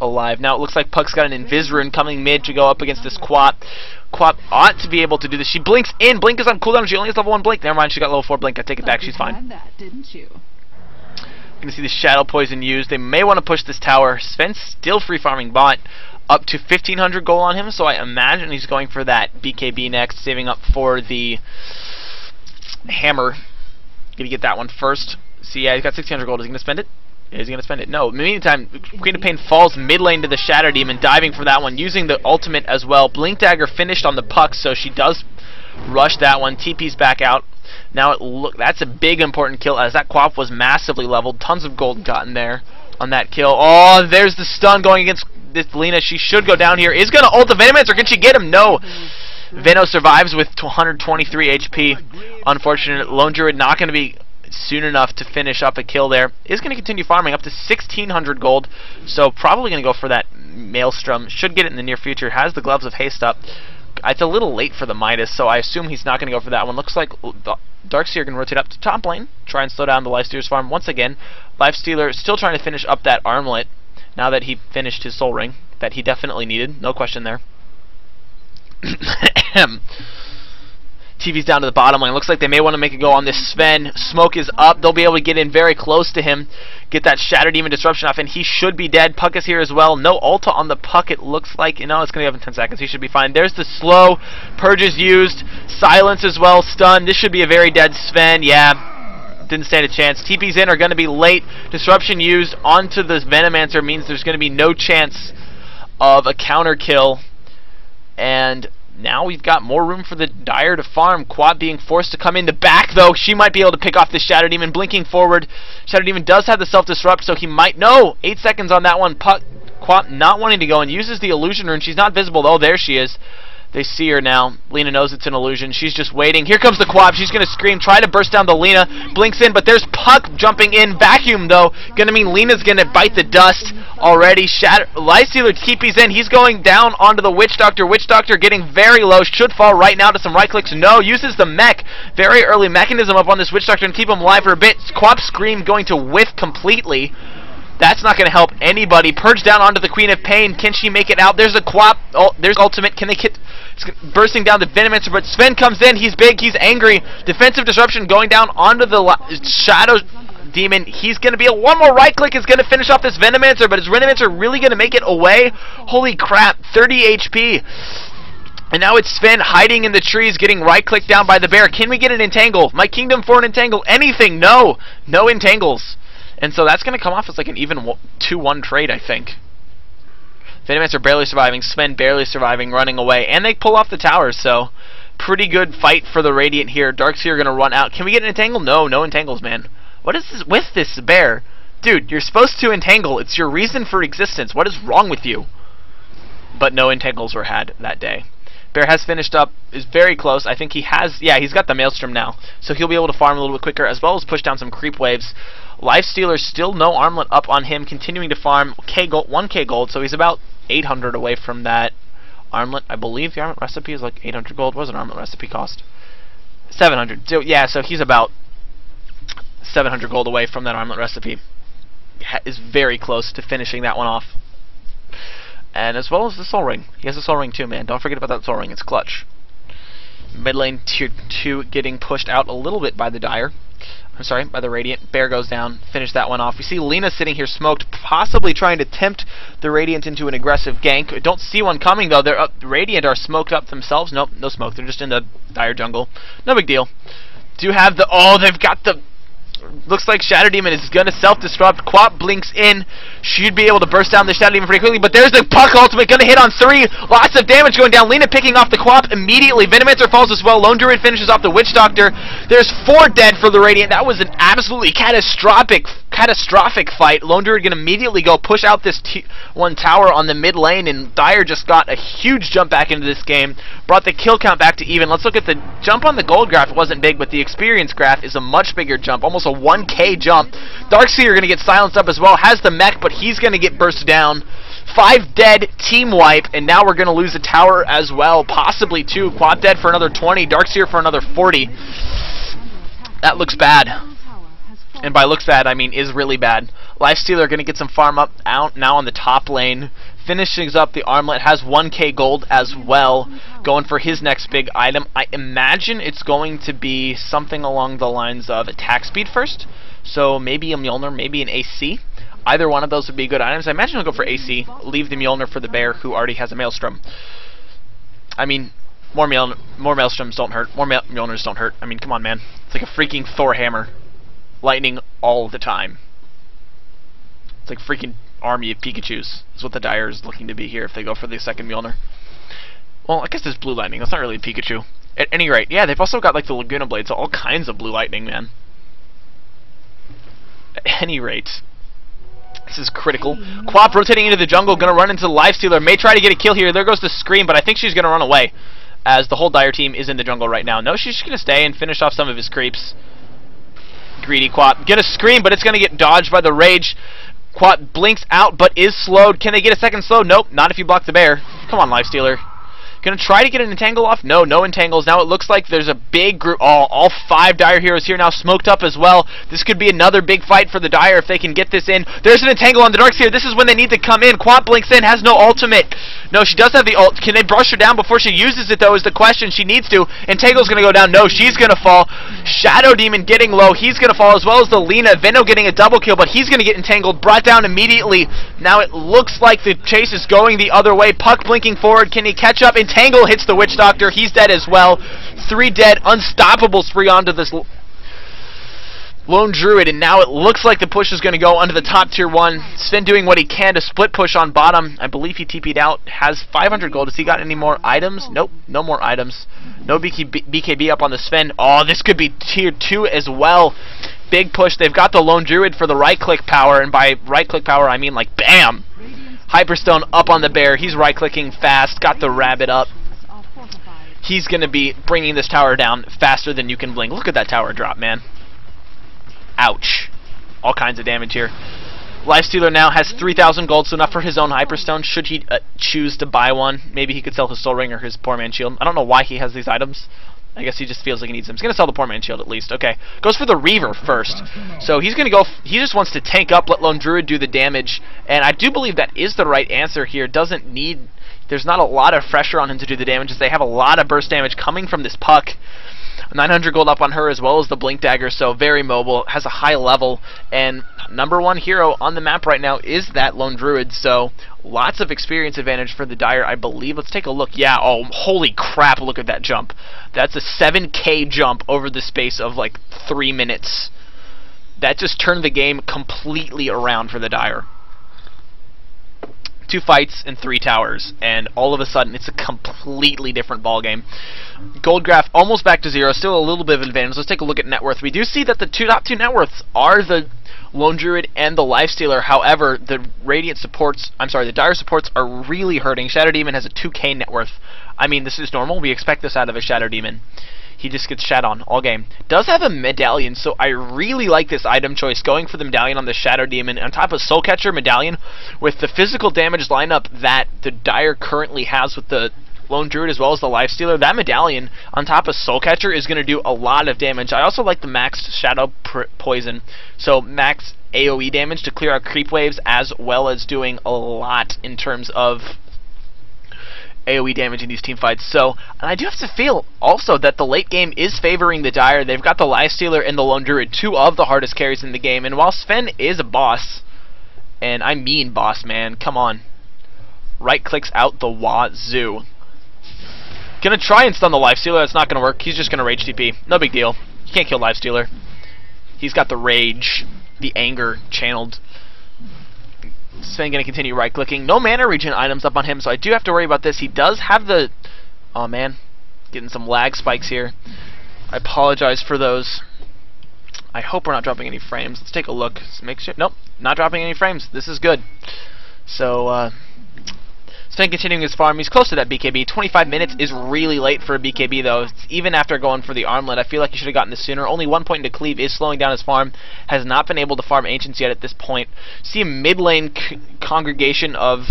alive. Now it looks like Puck's got an Invis Rune coming mid to go up against this QoP. QoP ought to be able to do this. She blinks in. Blink is on cooldown. She only has level 1 Blink. Never mind. She got level 4 Blink. I take it back. She's fine. Didn't you? Going to see the Shadow Poison used. They may want to push this tower. Sven's still free farming bot. Up to 1,500 gold on him, so I imagine he's going for that BKB next, saving up for the hammer. Gonna get that one first. See, yeah, he's got 1,600 gold. Is he gonna spend it? Is he gonna spend it? No. In the meantime, Queen of Pain falls mid lane to the Shadow Demon, diving for that one, using the ultimate as well. Blink Dagger finished on the Puck, so she does rush that one. TP's back out. Now that's a big important kill, as that QoP was massively leveled. Tons of gold gotten there on that kill. Oh, there's the stun going against this Lina. She should go down here. Is going to ult the Venomancer. Can she get him? No. Veno survives with 123 HP. Unfortunate. Lone Druid not going to be soon enough to finish up a kill there. Is going to continue farming up to 1,600 gold. So probably going to go for that Maelstrom. Should get it in the near future. Has the Gloves of Haste up. It's a little late for the Midas, so I assume he's not going to go for that one. Looks like Darkseer can rotate up to top lane, try and slow down the Lifestealer's farm once again. Lifestealer still trying to finish up that armlet now that he finished his Soul Ring that he definitely needed. No question there. TV's down to the bottom lane. Looks like they may want to make it go on this Sven. Smoke is up. They'll be able to get in very close to him. Get that Shadow Demon disruption off, and he should be dead. Puck is here as well. No ulta on the Puck, it looks like. You know, it's going to be up in 10 seconds. He should be fine. There's the slow. Purge is used. Silence as well. Stun. This should be a very dead Sven. Yeah. Didn't stand a chance. TP's in are going to be late. Disruption used onto the Venomancer means there's going to be no chance of a counter kill. And now we've got more room for the Dire to farm. Quap being forced to come in the back, though. She might be able to pick off this Shadow Demon. Blinking forward. Shadow Demon does have the self-disrupt, so he might... No! 8 seconds on that one. Quap not wanting to go and uses the illusion rune. She's not visible, though. There she is. They see her now. Lina knows it's an illusion. She's just waiting. Here comes the Quap. She's going to scream. Try to burst down the Lina. Blinks in, but there's Puck jumping in. Vacuum, though. Going to mean Lina's going to bite the dust already. Lifestealer TP's in. He's going down onto the Witch Doctor. Witch Doctor getting very low. Should fall right now to some right clicks. No. Uses the mech. Very early mechanism up on this Witch Doctor and keep him alive for a bit. Quap scream going to whiff completely. That's not going to help anybody. Purge down onto the Queen of Pain. Can she make it out? There's a Quap. Oh, there's ultimate. Can they get... It's bursting down the Venomancer, but Sven comes in. He's big. He's angry. Defensive disruption going down onto the Shadow Demon. He's going to be one more right click is going to finish off this Venomancer, but is Venomancer really going to make it away? Holy crap. 30 HP. And now it's Sven hiding in the trees, getting right-clicked down by the bear. Can we get an entangle? My Kingdom for an entangle. Anything? No. No entangles. And so that's going to come off as like an even 2-1 trade, I think. Venomancer barely surviving, Sven barely surviving, running away, and they pull off the tower, so pretty good fight for the Radiant here. Darkseer going to run out. Can we get an entangle? No, no entangles, man. What is this with this bear? Dude, you're supposed to entangle. It's your reason for existence. What is wrong with you? But no entangles were had that day. Bear has finished up, is very close. I think he has, yeah, he's got the Maelstrom now. So he'll be able to farm a little bit quicker, as well as push down some creep waves. Lifestealer still no armlet up on him, continuing to farm 1k gold, so he's about 800 away from that armlet. I believe the armlet recipe is like 800 gold. What does an armlet recipe cost? 700. So, yeah, so he's about 700 gold away from that armlet recipe. Is very close to finishing that one off. And as well as the Soul Ring. He has a Soul Ring too, man. Don't forget about that Soul Ring. It's clutch. Mid lane tier 2 getting pushed out a little bit by the Dire. I'm sorry, by the Radiant. Bear goes down. Finish that one off. We see Lina sitting here smoked, possibly trying to tempt the Radiant into an aggressive gank. Don't see one coming, though. They're up. The Radiant are smoked up themselves. Nope, no smoke. They're just in the Dire jungle. No big deal. Do have the... Oh, they've got the... Looks like Shadow Demon is going to self-destruct. Quap blinks in. She'd be able to burst down the Shadow Demon pretty quickly, but there's the Puck ultimate going to hit on 3. Lots of damage going down. Lina picking off the Quap immediately. Venomancer falls as well. Lone Druid finishes off the Witch Doctor. There's 4 dead for the Radiant. That was an absolutely catastrophic fight. Lone Druid going to immediately go push out this one tower on the mid lane, and Dire just got a huge jump back into this game. Brought the kill count back to even. Let's look at the jump on the gold graph. It wasn't big, but the experience graph is a much bigger jump. Almost a 1k jump. Darkseer going to get silenced up as well. Has the mech, but he's going to get burst down. 5 dead, team wipe, and now we're going to lose a tower as well. Possibly 2. Quad dead for another 20. Darkseer for another 40. That looks bad. And by looks bad, I mean is really bad. Lifestealer going to get some farm up out now on the top lane. Finishes up the armlet, has 1k gold as well, going for his next big item. I imagine it's going to be something along the lines of attack speed first. So maybe a Mjolnir, maybe an AC. Either one of those would be good items. I imagine he'll go for AC, leave the Mjolnir for the bear who already has a Maelstrom. I mean, more Maelstroms don't hurt. More Mjolnirs don't hurt. I mean, come on, man. It's like a freaking Thor hammer. Lightning all the time. It's like freaking army of Pikachus. That's what the Dire is looking to be here if they go for the second Mjolnir. Well, I guess there's Blue Lightning. That's not really a Pikachu. At any rate, yeah, they've also got like the Laguna Blade, so all kinds of Blue Lightning, man. At any rate, this is critical. Quap rotating into the jungle, gonna run into the Lifestealer. May try to get a kill here. There goes the Scream, but I think she's gonna run away as the whole Dire team is in the jungle right now. No, she's just gonna stay and finish off some of his creeps. Greedy Quap. Gonna Scream, but it's gonna get dodged by the Rage. Quap blinks out, but is slowed. Can they get a second slow? Nope, not if you block the bear. Come on, Lifestealer. Gonna try to get an entangle off? No, no entangles. Now it looks like there's a big group. Oh, all 5 Dire heroes here now smoked up as well. This could be another big fight for the Dire if they can get this in. There's an entangle on the Darkseer. This is when they need to come in. Quap blinks in, has no ultimate. No, she does have the ult. Can they brush her down before she uses it, though, is the question. She needs to. Entangle's gonna go down. No, she's gonna fall. Shadow Demon getting low. He's gonna fall, as well as the Lina. Veno getting a double kill, but he's gonna get entangled. Brought down immediately. Now it looks like the chase is going the other way. Puck blinking forward. Can he catch up? Entangle hits the Witch Doctor. He's dead as well. 3 dead. Unstoppable spree onto this Lone Druid, and now it looks like the push is going to go under the top tier 1. Sven doing what he can to split push on bottom. I believe he TP'd out. Has 500 gold. Has he got any more items? Nope, no more items. No BKB up on the Sven. Oh, this could be tier 2 as well. Big push. They've got the Lone Druid for the right-click power, and by right-click power, I mean like BAM! Hyperstone up on the bear. He's right-clicking fast. Got the rabbit up. He's going to be bringing this tower down faster than you can blink. Look at that tower drop, man. Ouch. All kinds of damage here. Lifestealer now has 3,000 gold, so enough for his own Hyperstone. Should he choose to buy one, maybe he could sell his Soul Ring or his Poor Man Shield. I don't know why he has these items. I guess he just feels like he needs them. He's going to sell the Poor Man Shield at least. Okay. Goes for the Reaver first. So he's going to go... He just wants to tank up, let Lone Druid do the damage. And I do believe that is the right answer here. Doesn't need... There's not a lot of pressure on him to do the damage, as they have a lot of burst damage coming from this puck. 900 gold up on her as well as the Blink Dagger, so very mobile, has a high level, and #1 hero on the map right now is that Lone Druid, so lots of experience advantage for the Dire, I believe. Let's take a look. Yeah, oh, holy crap, look at that jump. That's a 7k jump over the space of like 3 minutes. That just turned the game completely around for the Dire. 2 fights and 3 towers, and all of a sudden it's a completely different ballgame. Gold graph almost back to 0, still a little bit of advantage. Let's take a look at net worth. We do see that the top two net worths are the Lone Druid and the Lifestealer. However, the Radiant supports, the Dire supports are really hurting. Shadow Demon has a 2k net worth. I mean, this is normal. We expect this out of a Shadow Demon. He just gets shat on all game. Does have a medallion, so I really like this item choice, going for the medallion on the Shadow Demon on top of Soul Catcher medallion. With the physical damage lineup that the Dire currently has with the Lone Druid as well as the Lifestealer, that medallion on top of Soul Catcher is going to do a lot of damage. I also like the maxed Shadow Poison, so max AoE damage to clear out creep waves, as well as doing a lot in terms of AoE damage in these team fights. So, and I do have to feel also that the late game is favoring the Dire. They've got the Lifestealer and the Lone Druid, 2 of the hardest carries in the game, and while Sven is a boss, and I mean boss, man, come on, right clicks out the wazoo. Gonna try and stun the Lifestealer. That's not gonna work. He's just gonna rage TP. No big deal. You can't kill Lifestealer. He's got the rage, the anger channeled. Sven gonna continue right clicking. No mana regen items up on him, so I do have to worry about this. He does have the... Oh man, getting some lag spikes here. I apologize for those. I hope we're not dropping any frames. Let's take a look. Let's make sure. Nope, not dropping any frames. This is good. So, Sven continuing his farm. He's close to that BKB. 25 minutes is really late for a BKB, though. Even after going for the armlet, I feel like he should have gotten this sooner. Only 1 point into cleave is slowing down his farm. Has not been able to farm Ancients yet at this point. See a mid lane congregation of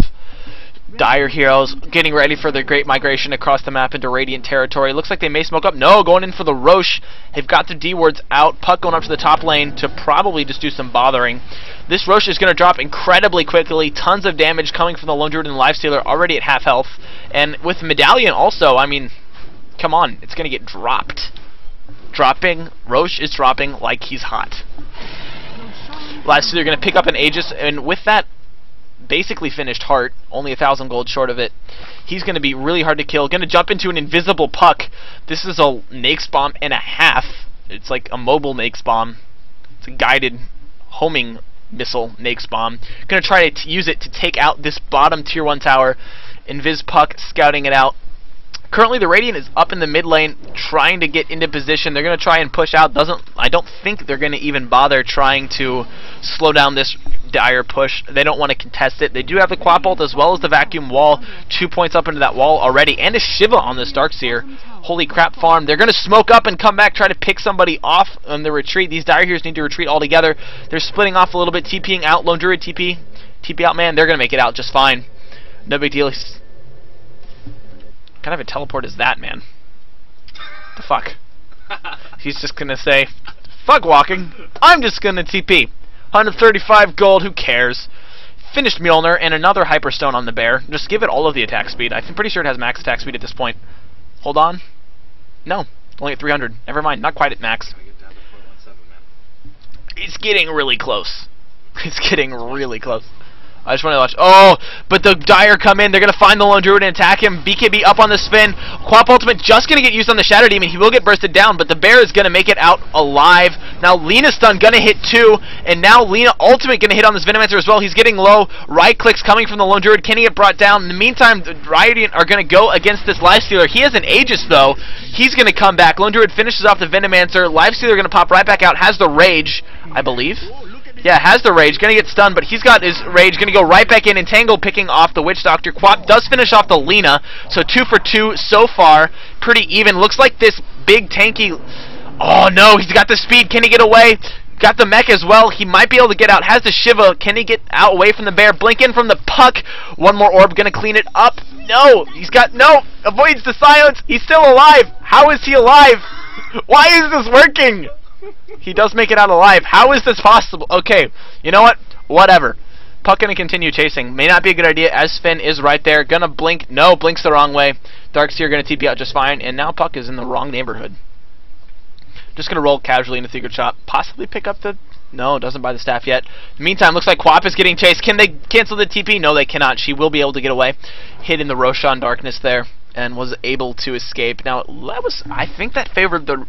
Dire heroes getting ready for their great migration across the map into Radiant territory. Looks like they may smoke up. No, going in for the Roche. They've got the D-wards out. Puck going up to the top lane to probably just do some bothering. This Roche is going to drop incredibly quickly. Tons of damage coming from the Lone Druid and the Lifestealer, already at half health. And with Medallion also, I mean, come on, it's going to get dropped. Roche is dropping like he's hot. Lifestealer going to pick up an Aegis, and with that basically finished heart, only 1,000 gold short of it. He's going to be really hard to kill. Going to jump into an invisible puck. This is a Nake's Bomb and a half. It's like a mobile Nake's Bomb. It's a guided homing missile Nake's Bomb. Going to try to use it to take out this bottom tier 1 tower. Invis puck scouting it out. Currently the Radiant is up in the mid lane trying to get into position. They're going to try and push out. I don't think they're going to even bother trying to slow down this Dire push. They don't want to contest it. They do have the Quap ult as well as the Vacuum Wall. 2 points up into that wall already. And a Shiva on this Darkseer. Holy crap farm. They're going to smoke up and come back, try to pick somebody off on the retreat. These Dire heroes need to retreat altogether. They're splitting off a little bit, TPing out. Lone Druid TP out, man. They're going to make it out just fine. No big deal. What kind of a teleport is that, man? The fuck? He's just gonna say, fuck walking, I'm just gonna TP. 135 gold, who cares? Finished Mjolnir and another Hyperstone on the bear. Just give it all of the attack speed. I'm pretty sure it has max attack speed at this point. Hold on. No, only at 300. Never mind, not quite at max. It's getting really close. It's getting really close. I just want to watch. Oh, but the Dire come in. They're going to find the Lone Druid and attack him. BKB up on the spin. Quap Ultimate just going to get used on the Shadow Demon. He will get bursted down, but the Bear is going to make it out alive. Now Lena's stun going to hit too, and now Lena Ultimate going to hit on this Venomancer as well. He's getting low. Right clicks coming from the Lone Druid. Can he get brought down? In the meantime, the Radiant are going to go against this Lifestealer. He has an Aegis though. He's going to come back. Lone Druid finishes off the Venomancer. Lifestealer going to pop right back out. Has the Rage, I believe. Yeah, has the Rage, gonna get stunned, but he's got his Rage, gonna go right back in. Entangle picking off the Witch Doctor. Quap does finish off the Lena, so 2 for 2 so far. Pretty even. Looks like this big tanky... Oh no, he's got the speed. Can he get away? Got the mech as well. He might be able to get out. Has the Shiva. Can he get out away from the Bear? Blink in from the Puck. One more orb, gonna clean it up. No, he's got... No! Avoids the silence. He's still alive. How is he alive? Why is this working? He does make it out alive. How is this possible? Okay, you know what? Whatever. Puck gonna continue chasing. May not be a good idea as Sven is right there. Gonna blink. No, blinks the wrong way. Darkseer gonna TP out just fine. And now Puck is in the wrong neighborhood. Just gonna roll casually into Secret Shop. Possibly pick up the... No, doesn't buy the staff yet. Meantime, looks like Quap is getting chased. Can they cancel the TP? No, they cannot. She will be able to get away. Hid in the Roshan darkness there. And was able to escape. Now, that was... I think that favored the...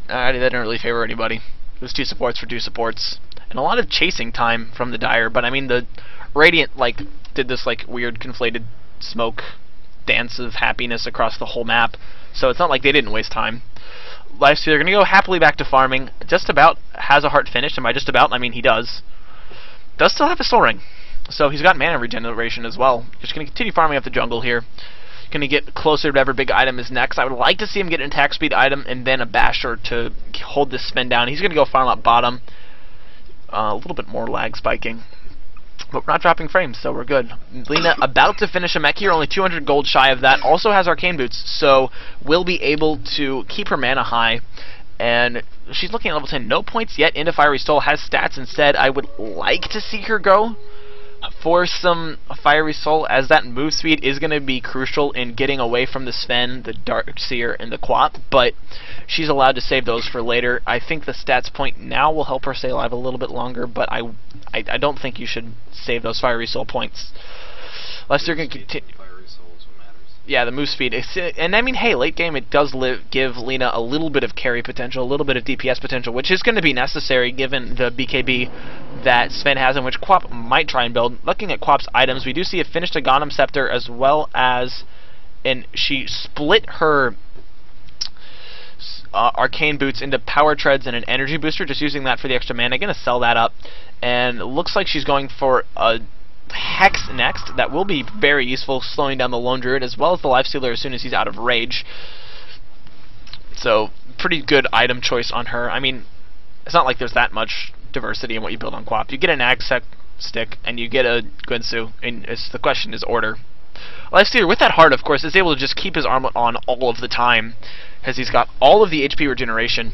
that didn't really favor anybody. It was 2 supports for 2 supports. And a lot of chasing time from the Dire, but I mean the Radiant like did this like weird conflated smoke dance of happiness across the whole map. So it's not like they didn't waste time. Lifestealer gonna go happily back to farming. Just about has a heart finish, and by just about I mean he does. Does still have a soul ring. So he's got mana regeneration as well. Just gonna continue farming up the jungle here. Going to get closer to whatever big item is next. I would like to see him get an attack speed item and then a basher to hold this spin down. He's going to go farm up bottom. A little bit more lag spiking. But we're not dropping frames, so we're good. Lena about to finish a mech here, only 200 gold shy of that. Also has Arcane Boots, so will be able to keep her mana high. And she's looking at level 10. No points yet into Fiery Soul. Has stats instead. I would like to see her go for some Fiery Soul, as that move speed is going to be crucial in getting away from the Sven, the Darkseer, and the Quap, but she's allowed to save those for later. I think the stats point now will help her stay alive a little bit longer, but I don't think you should save those Fiery Soul points. Unless you're going to continue... Yeah, the move speed. And I mean, hey, late game it does give Lena a little bit of carry potential, a little bit of DPS potential, which is going to be necessary given the BKB that Sven has and which Quap might try and build. Looking at Quap's items, we do see a finished Aghanim Scepter as well as... And she split her Arcane Boots into Power Treads and an Energy Booster, just using that for the extra mana. Going to sell that up. And it looks like she's going for a... Hex next. That will be very useful, slowing down the Lone Druid as well as the Lifestealer as soon as he's out of Rage. So, pretty good item choice on her. I mean, it's not like there's that much diversity in what you build on Quap. You get an Ag Stick and you get a Guinsu, and the question is order. Lifestealer, with that heart, of course, is able to just keep his armlet on all of the time, as he's got all of the HP regeneration.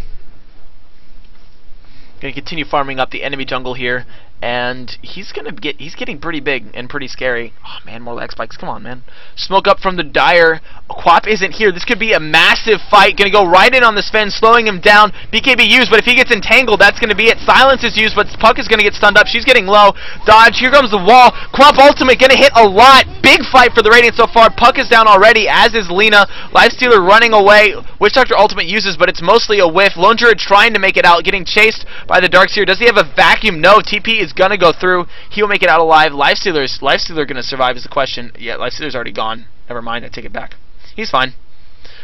Going to continue farming up the enemy jungle here, and he's getting pretty big and pretty scary. Oh man, more lag spikes. Come on, man. Smoke up from the Dire. Quap isn't here. This could be a massive fight. Going to go right in on the Sven, slowing him down. BKB used, but if he gets entangled, that's going to be it. Silence is used, but Puck is going to get stunned up. She's getting low. Dodge. Here comes the wall. Quap ultimate going to hit a lot. Big fight for the Radiant so far. Puck is down already, as is Lena. Lifestealer running away. Witch Doctor ultimate uses, but it's mostly a whiff. Lone Druid trying to make it out, getting chased by the Darkseer. Does he have a vacuum? No. TP is gonna go through. He'll make it out alive. Lifestealer gonna survive is the question. Yeah, Lifestealer's already gone. Never mind, I take it back. He's fine.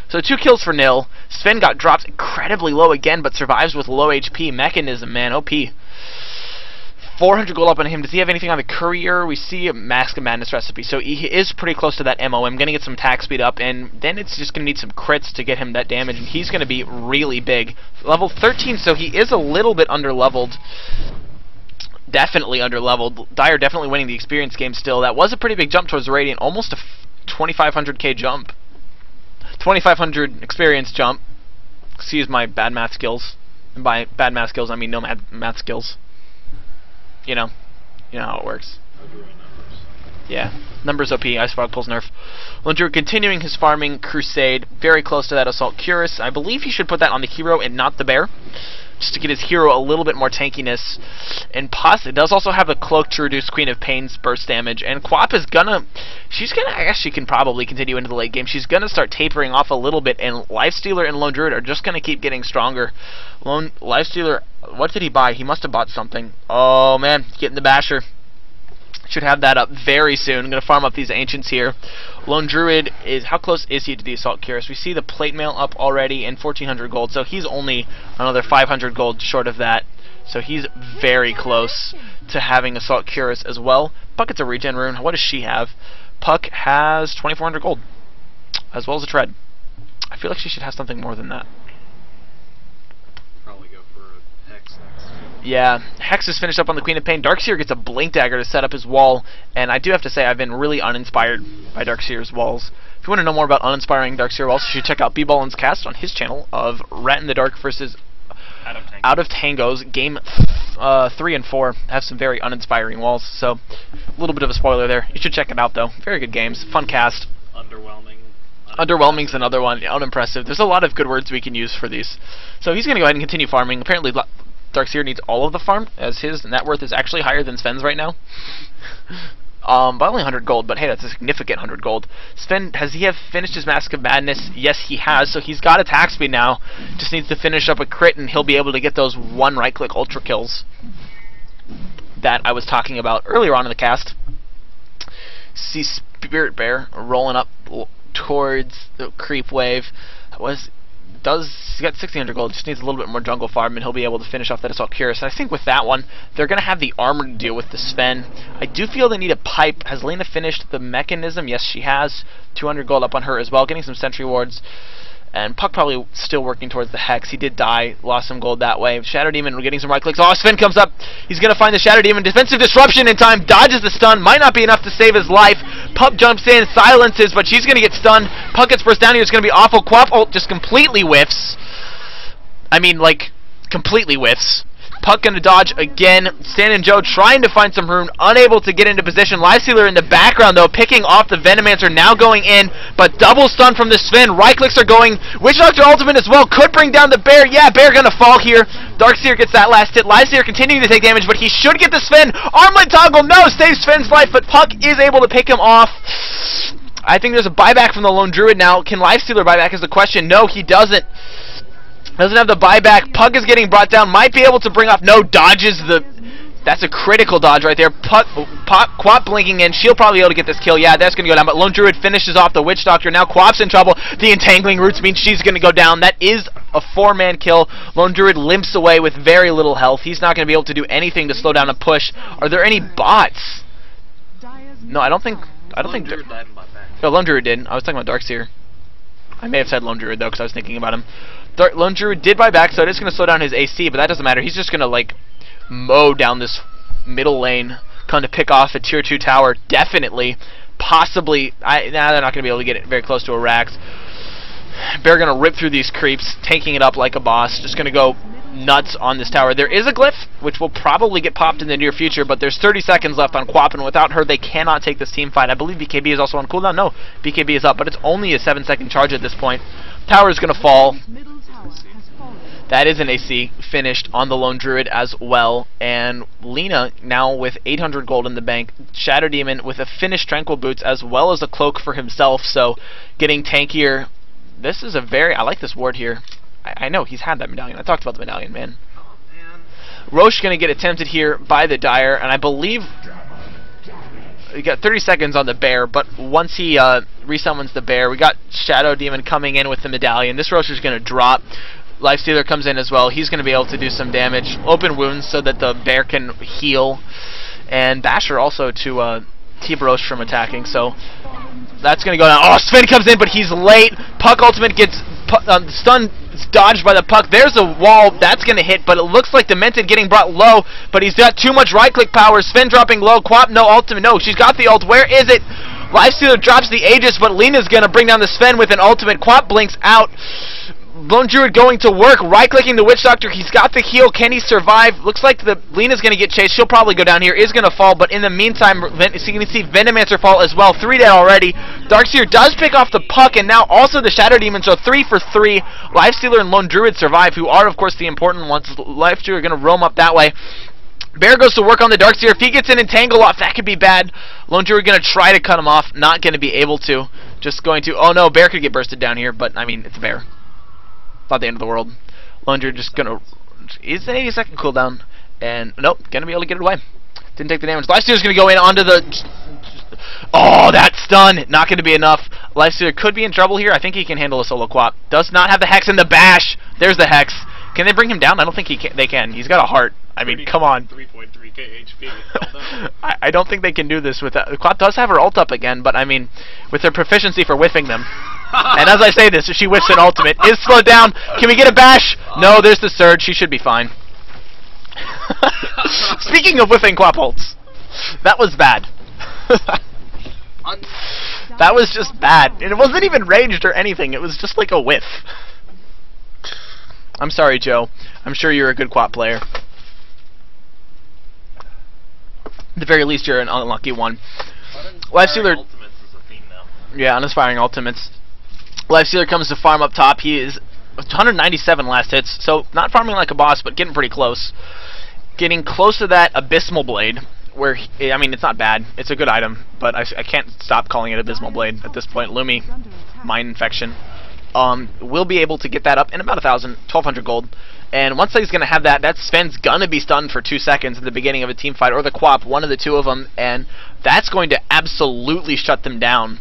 So 2 kills for nil. Sven got dropped incredibly low again, but survives with low HP. Mechanism, man, OP. 400 gold up on him. Does he have anything on the Courier? We see a Mask of Madness recipe, so he is pretty close to that MOM. Going to get some attack speed up, and then it's just going to need some crits to get him that damage, and he's going to be really big. Level 13, so he is a little bit under-leveled. Definitely under-leveled. Dire definitely winning the experience game still. That was a pretty big jump towards the Radiant, almost a 2,500k jump. 2,500 experience jump. Excuse my bad math skills. And by bad math skills, I mean no math skills. You know how it works. Yeah, numbers OP. Ice Frog pulls nerf. Lone Druid continuing his farming crusade, very close to that Assault Cuirass. I believe he should put that on the hero and not the bear. just to get his hero a little bit more tankiness. And it does also have a cloak to reduce Queen of Pain's burst damage. And Quap is gonna, I guess she can probably continue into the late game. She's gonna start tapering off a little bit, and Lifestealer and Lone Druid are just gonna keep getting stronger. Lifestealer, what did he buy? He must have bought something. Oh man, getting the Basher. Should have that up very soon. I'm going to farm up these Ancients here. Lone Druid is, how close is he to the Assault Cuirass? We see the Plate Mail up already and 1,400 gold, so he's only another 500 gold short of that. So he's very close to having Assault Cuirass as well. Puck gets a regen rune. What does she have? Puck has 2,400 gold, as well as a tread. I feel like she should have something more than that. Probably go for a Hex next. Yeah, Hex is finished up on the Queen of Pain. Darkseer gets a Blink Dagger to set up his wall, and I do have to say I've been really uninspired by Darkseer's walls. If you want to know more about uninspiring Darkseer walls, you should check out B-Ballin's cast on his channel of Rat in the Dark versus Out of Tangos. Game 3 and 4 have some very uninspiring walls, so a little bit of a spoiler there. You should check it out, though. Very good games. Fun cast. Underwhelming. Underwhelming's another one. Unimpressive. There's a lot of good words we can use for these. So he's going to go ahead and continue farming. Apparently Darkseer needs all of the farm, as his net worth is actually higher than Sven's right now. By only 100 gold, but hey, that's a significant 100 gold. Sven, has he finished his Mask of Madness? Yes, he has, so he's got attack speed now. Just needs to finish up a crit, and he'll be able to get those one right-click ultra kills that I was talking about earlier on in the cast. See Spirit Bear rolling up towards the creep wave. He's got 1,600 gold, just needs a little bit more jungle farm, and he'll be able to finish off that Assault Cuirass. And I think with that one, they're going to have the armor to deal with the Sven. I do feel they need a pipe. Has Lena finished the mechanism? Yes, she has. 200 gold up on her as well, getting some sentry wards. And Puck probably still working towards the Hex. He did die, lost some gold that way. Shadow Demon, we're getting some right clicks. Oh, Sven comes up. He's going to find the Shadow Demon. Defensive disruption in time. Dodges the stun. Might not be enough to save his life. Pup jumps in, silences, but she's going to get stunned. Puck gets burst down here. It's going to be awful. Quap ult just completely whiffs. I mean, like, completely whiffs. Puck gonna dodge again. Stan and Joe trying to find some rune, unable to get into position. Lifestealer in the background though, picking off the Venomancer, now going in, but double stun from the Sven. Right clicks are going. Witch Doctor ultimate as well, could bring down the Bear. Yeah, Bear gonna fall here. Darkseer gets that last hit. Lifestealer continuing to take damage, but he should get the Sven. Armlet toggle, no, saves Sven's life, but Puck is able to pick him off. I think there's a buyback from the Lone Druid now. Can Lifestealer buy back is the question. No, he doesn't. Doesn't have the buyback. Puck is getting brought down. Might be able to bring off. No, dodges the... That's a critical dodge right there. Quap blinking in. She'll probably be able to get this kill. Yeah, that's going to go down. But Lone Druid finishes off the Witch Doctor. Now Quap's in trouble. The Entangling Roots means she's going to go down. That is a 4-man kill. Lone Druid limps away with very little health. He's not going to be able to do anything to slow down a push. Are there any bots? No, I don't think... Lone Druid died and bought back. No, Lone Druid did. I was talking about Darkseer. I may have said Lone Druid, though, because I was thinking about him. Lone Druid did buy back, so it is going to slow down his AC, but that doesn't matter. He's just going to, like, mow down this middle lane, come to pick off a tier 2 tower, definitely. Possibly, they're not going to be able to get it very close to a Rax. Bear going to rip through these creeps, taking it up like a boss, just going to go nuts on this tower. There is a glyph, which will probably get popped in the near future, but there's 30 seconds left on Quap, and without her, they cannot take this team fight. I believe BKB is also on cooldown. No, BKB is up, but it's only a 7-second charge at this point. Tower is going to fall. That is an AC finished on the Lone Druid as well, and Lena now with 800 gold in the bank. Shadow Demon with a finished Tranquil Boots as well as a cloak for himself, so getting tankier. This is a very... I like this ward here. I know, he's had that medallion. I talked about the medallion, man. Oh, man. Roche going to get attempted here by the Dire, and I believe... We got 30 seconds on the Bear, but once he resummons the Bear, we got Shadow Demon coming in with the medallion. This Roche is going to drop. Lifestealer comes in as well. He's going to be able to do some damage. Open wounds so that the Bear can heal. And Basher also to keep Roche from attacking. So that's going to go down. Oh, Sven comes in, but he's late. Puck ultimate gets stun dodged by the Puck. There's a wall. That's going to hit, but it looks like Demented getting brought low, but he's got too much right-click power. Sven dropping low. Quap, no ultimate. No, she's got the ult. Where is it? Lifestealer drops the Aegis, but Lena's going to bring down the Sven with an ultimate. Quap blinks out. Lone Druid going to work, right-clicking the Witch Doctor. He's got the heal. Can he survive? Looks like the Lena's going to get chased. She'll probably go down here. Is going to fall, but in the meantime, so you can see Venomancer fall as well. 3 dead already. Darkseer does pick off the puck, and now also the Shadow Demon, so 3 for 3. Lifestealer and Lone Druid survive, who are, of course, the important ones. Lifestealer going to roam up that way. Bear goes to work on the Darkseer. If he gets an entangle off, that could be bad. Lone Druid going to try to cut him off. Not going to be able to. Just going to... Oh, no, Bear could get bursted down here, but, I mean, it's a Bear. Not the end of the world. Lone Druid just gonna... Is an 80-second cooldown. And, nope, gonna be able to get it away. Didn't take the damage. Lifestealer's gonna go in onto the... Oh, that stun! Not gonna be enough. Lifestealer could be in trouble here. I think he can handle a solo quap. Does not have the Hex in the bash. There's the Hex. Can they bring him down? I don't think they can. He's got a heart. I mean, come on. 3.3k HP. I don't think they can do this with that. Quap does have her ult up again, but I mean, with her proficiency for whiffing them. And as I say this, if she whiffs an ultimate, is slowed down. Can we get a bash? No, there's the surge. She should be fine. Speaking of whiffing Quap ults, that was bad. That was just bad. And it wasn't even ranged or anything. It was just like a whiff. I'm sorry, Joe. I'm sure you're a good Quap player. At the very least, you're an unlucky one. Lifestealer. Ultimates is a theme now. Yeah, uninspiring ultimates. Lifestealer comes to farm up top. He is 197 last hits, so not farming like a boss, but getting pretty close. Getting close to that Abysmal Blade, where, I mean, it's not bad. It's a good item, but I can't stop calling it Abysmal Blade at this point. Lumi, Mind Infection. We'll be able to get that up in about 1,200 gold. And once he's going to have that, Sven's going to be stunned for 2 seconds at the beginning of a team fight, or the Quap, one of the two of them, and that's going to absolutely shut them down.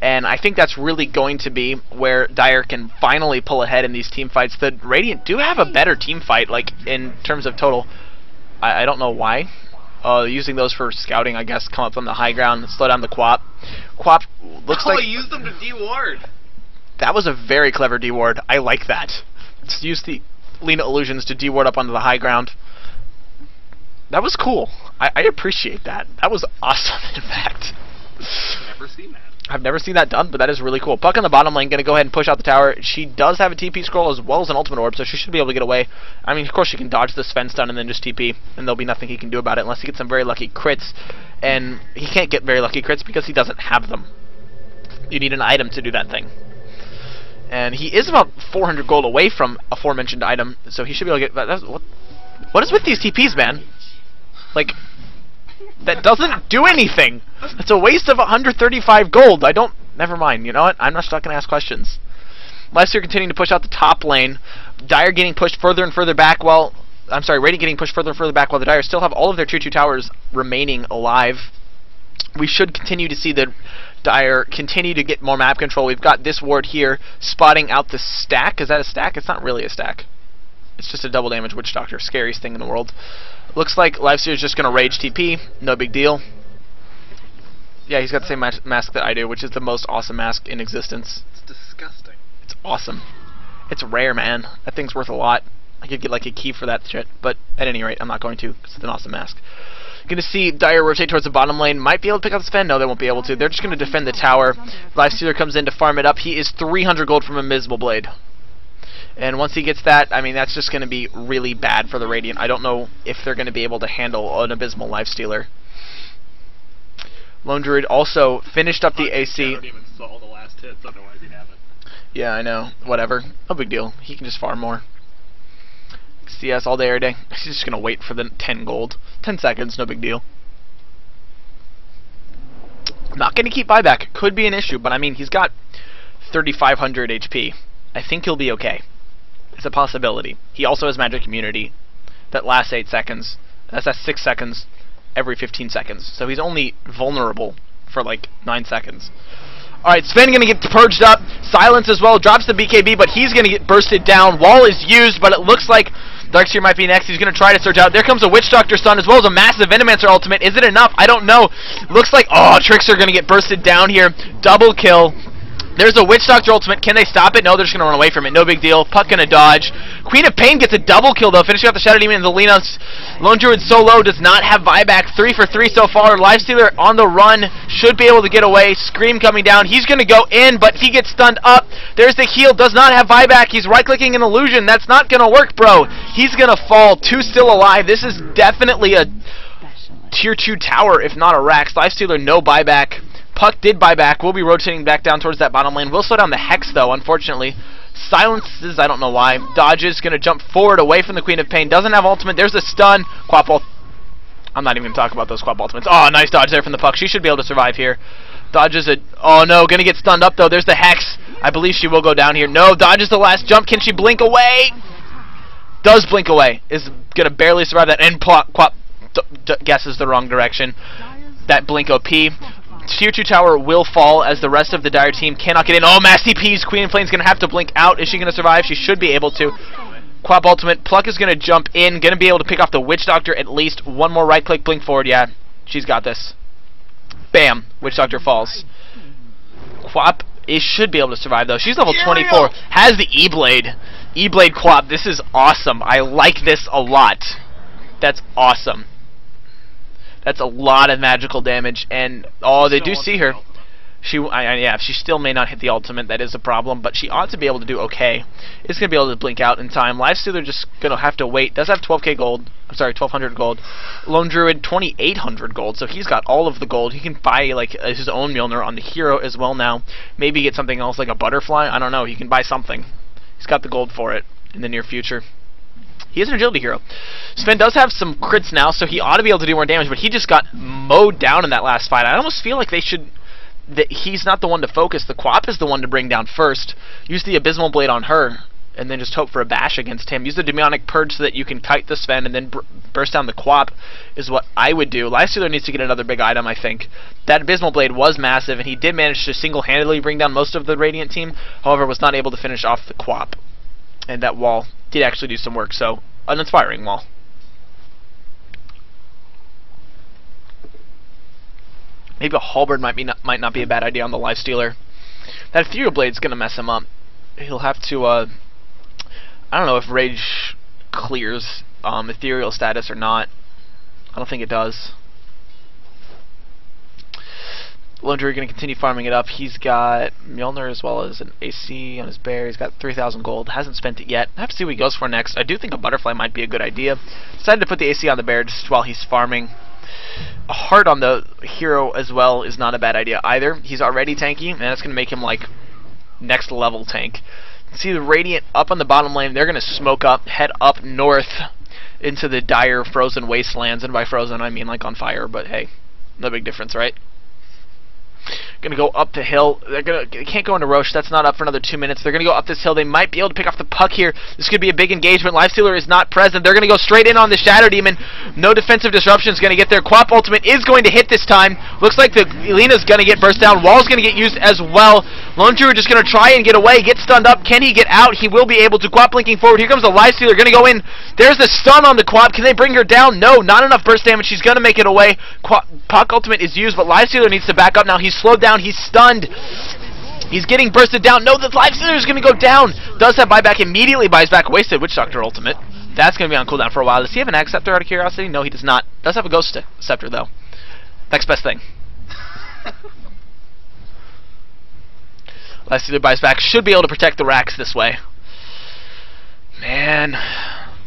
And I think that's really going to be where Dire can finally pull ahead in these team fights. The Radiant do have a better team fight, like, in terms of total. I don't know why. Using those for scouting, I guess, come up from the high ground, slow down the Quap. Quap looks like... use them to deward! That was a very clever deward. I like that. Just use the Lena illusions to deward up onto the high ground. That was cool. I appreciate that. That was awesome, in fact. Never seen that. I've never seen that done, but that is really cool. Puck on the bottom lane, going to go ahead and push out the tower. She does have a TP scroll as well as an ultimate orb, so she should be able to get away. I mean, of course she can dodge the Sven stun and then just TP, and there'll be nothing he can do about it unless he gets some very lucky crits. And he can't get very lucky crits because he doesn't have them. You need an item to do that thing. And he is about 400 gold away from aforementioned item, so he should be able to get... What is with these TPs, man? Like... That doesn't do anything. It's a waste of 135 gold. Never mind. You know what? I'm not going to ask questions. Lifestealer continuing to push out the top lane. Dire getting pushed further and further back while... I'm sorry, Radiant getting pushed further and further back while the Dire still have all of their 2-2 towers remaining alive. We should continue to see the Dire continue to get more map control. We've got this ward here spotting out the stack. Is that a stack? It's not really a stack. It's just a double damage Witch Doctor. Scariest thing in the world. Looks like Lifestealer is just going to rage TP. No big deal. Yeah, he's got the same mask that I do, which is the most awesome mask in existence. It's disgusting. It's awesome. It's rare, man. That thing's worth a lot. I could get like a key for that shit, but at any rate, I'm not going to, because it's an awesome mask. Going to see Dire rotate towards the bottom lane. Might be able to pick up the Sven. No, they won't be able to. They're just going to defend the tower. Lifestealer comes in to farm it up. He is 300 gold from a Abysmal Blade. And once he gets that, I mean, that's just going to be really bad for the Radiant. I don't know if they're going to be able to handle an Abysmal Lifestealer. Lone Druid also finished up the AC. Don't even saw the last hits, otherwise he'd have it. Yeah, I know. Whatever. No big deal. He can just farm more. CS all day, every day. He's just going to wait for the 10 gold. 10 seconds, no big deal. I'm not going to keep buyback. Could be an issue, but I mean, he's got 3,500 HP. I think he'll be okay. It's a possibility. He also has magic immunity that lasts 8 seconds. That's 6 seconds every 15 seconds. So he's only vulnerable for like 9 seconds. Alright, Sven going to get purged up. Silence as well. Drops the BKB, but he's going to get bursted down. Wall is used, but it looks like Darkseer might be next. He's going to try to surge out. There comes a Witch Doctor stun as well as a massive Venomancer ultimate. Is it enough? I don't know. Looks like... Oh, Tricks are going to get bursted down here. Double kill. There's a Witch Doctor ultimate. Can they stop it? No, they're just going to run away from it. No big deal. Puck going to dodge. Queen of Pain gets a double kill, though, finishing off the Shadow Demon and the Lena. Lone Druid solo does not have buyback. 3 for 3 so far. Lifestealer on the run. Should be able to get away. Scream coming down. He's going to go in, but he gets stunned up. There's the heal. Does not have buyback. He's right-clicking an illusion. That's not going to work, bro. He's going to fall. 2 still alive. This is definitely a tier 2 tower, if not a Rax. Lifestealer, no buyback. Puck did buy back. We'll be rotating back down towards that bottom lane. We'll slow down the Hex, though, unfortunately. Silences, I don't know why. Dodges, going to jump forward away from the Queen of Pain. Doesn't have ultimate. There's a stun. Quap ult. I'm not even going to talk about those Quap ultimates. Oh, nice dodge there from the Puck. She should be able to survive here. Dodges it. Oh, no. Going to get stunned up, though. There's the Hex. I believe she will go down here. No, dodges the last jump. Can she blink away? Does blink away. Is going to barely survive that. And Quap guesses the wrong direction. That blink OP. Tier 2 tower will fall as the rest of the Dire team cannot get in. Oh, mass TPs. Queen of Pain's going to have to blink out. Is she going to survive? She should be able to. Quap ultimate. Pluck is going to jump in. Going to be able to pick off the Witch Doctor at least. One more right click, blink forward. Yeah, she's got this. Bam. Witch Doctor falls. Quap should be able to survive, though. She's level 24. Has the E-Blade. E-Blade Quap. This is awesome. I like this a lot. That's awesome. That's a lot of magical damage, and oh, they do see her. Yeah, she still may not hit the ultimate. That is a problem, but she ought to be able to do okay. It's gonna be able to blink out in time. Lifestealer just gonna have to wait. Does have 12k gold. I'm sorry, 1200 gold. Lone Druid 2800 gold. So he's got all of the gold. He can buy like his own Mjolnir on the hero as well now. Maybe get something else like a butterfly. I don't know. He can buy something. He's got the gold for it in the near future. He is an agility hero. Sven does have some crits now, so he ought to be able to do more damage, but he just got mowed down in that last fight. I almost feel like they should... that he's not the one to focus. The Quap is the one to bring down first. Use the Abysmal Blade on her, and then just hope for a bash against him. Use the Demonic Purge so that you can kite the Sven and then burst down the Quap is what I would do. Lifestealer needs to get another big item, I think. That Abysmal Blade was massive, and he did manage to single-handedly bring down most of the Radiant team, however was not able to finish off the Quap. And that wall did actually do some work, so an inspiring wall. Maybe a halberd might not be a bad idea on the Lifestealer. That Ethereal Blade's gonna mess him up. He'll have to I don't know if Rage clears Ethereal status or not. I don't think it does. Lone Druid going to continue farming it up. He's got Mjolnir as well as an AC on his bear. He's got 3,000 gold. Hasn't spent it yet. I have to see what he goes for next. I do think a butterfly might be a good idea. Decided to put the AC on the bear just while he's farming. A heart on the hero as well is not a bad idea either. He's already tanky, and that's going to make him like next level tank. See the Radiant up on the bottom lane. They're going to smoke up, head up north into the dire frozen wastelands. And by frozen, I mean like on fire, but hey, no big difference, right? Gonna go up the hill. They can't go into Roche. That's not up for another 2 minutes. They're gonna go up this hill. They might be able to pick off the Puck here. This could be a big engagement. Lifestealer is not present. They're gonna go straight in on the Shadow Demon. No defensive disruption is gonna get there. Quap ultimate is going to hit this time. Looks like the Elena's gonna get burst down. Wall's gonna get used as well. Lone Druid just gonna try and get away. Get stunned up. Can he get out? He will be able to. Quap linking forward. Here comes the Lifestealer. Gonna go in. There's the stun on the Quap. Can they bring her down? No, not enough burst damage. She's gonna make it away. Puck ultimate is used, but Lifestealer needs to back up now. He's slowed down. He's stunned. He's getting bursted down. No, the Lifestealer is going to go down. Does have buyback. Immediately buys back wasted Witch Doctor ultimate. That's going to be on cooldown for a while. Does he have an Ag Scepter out of curiosity? No, he does not. Does have a Ghost Scepter, though. Next best thing. Lifestealer buys back. Should be able to protect the Rax this way. Man...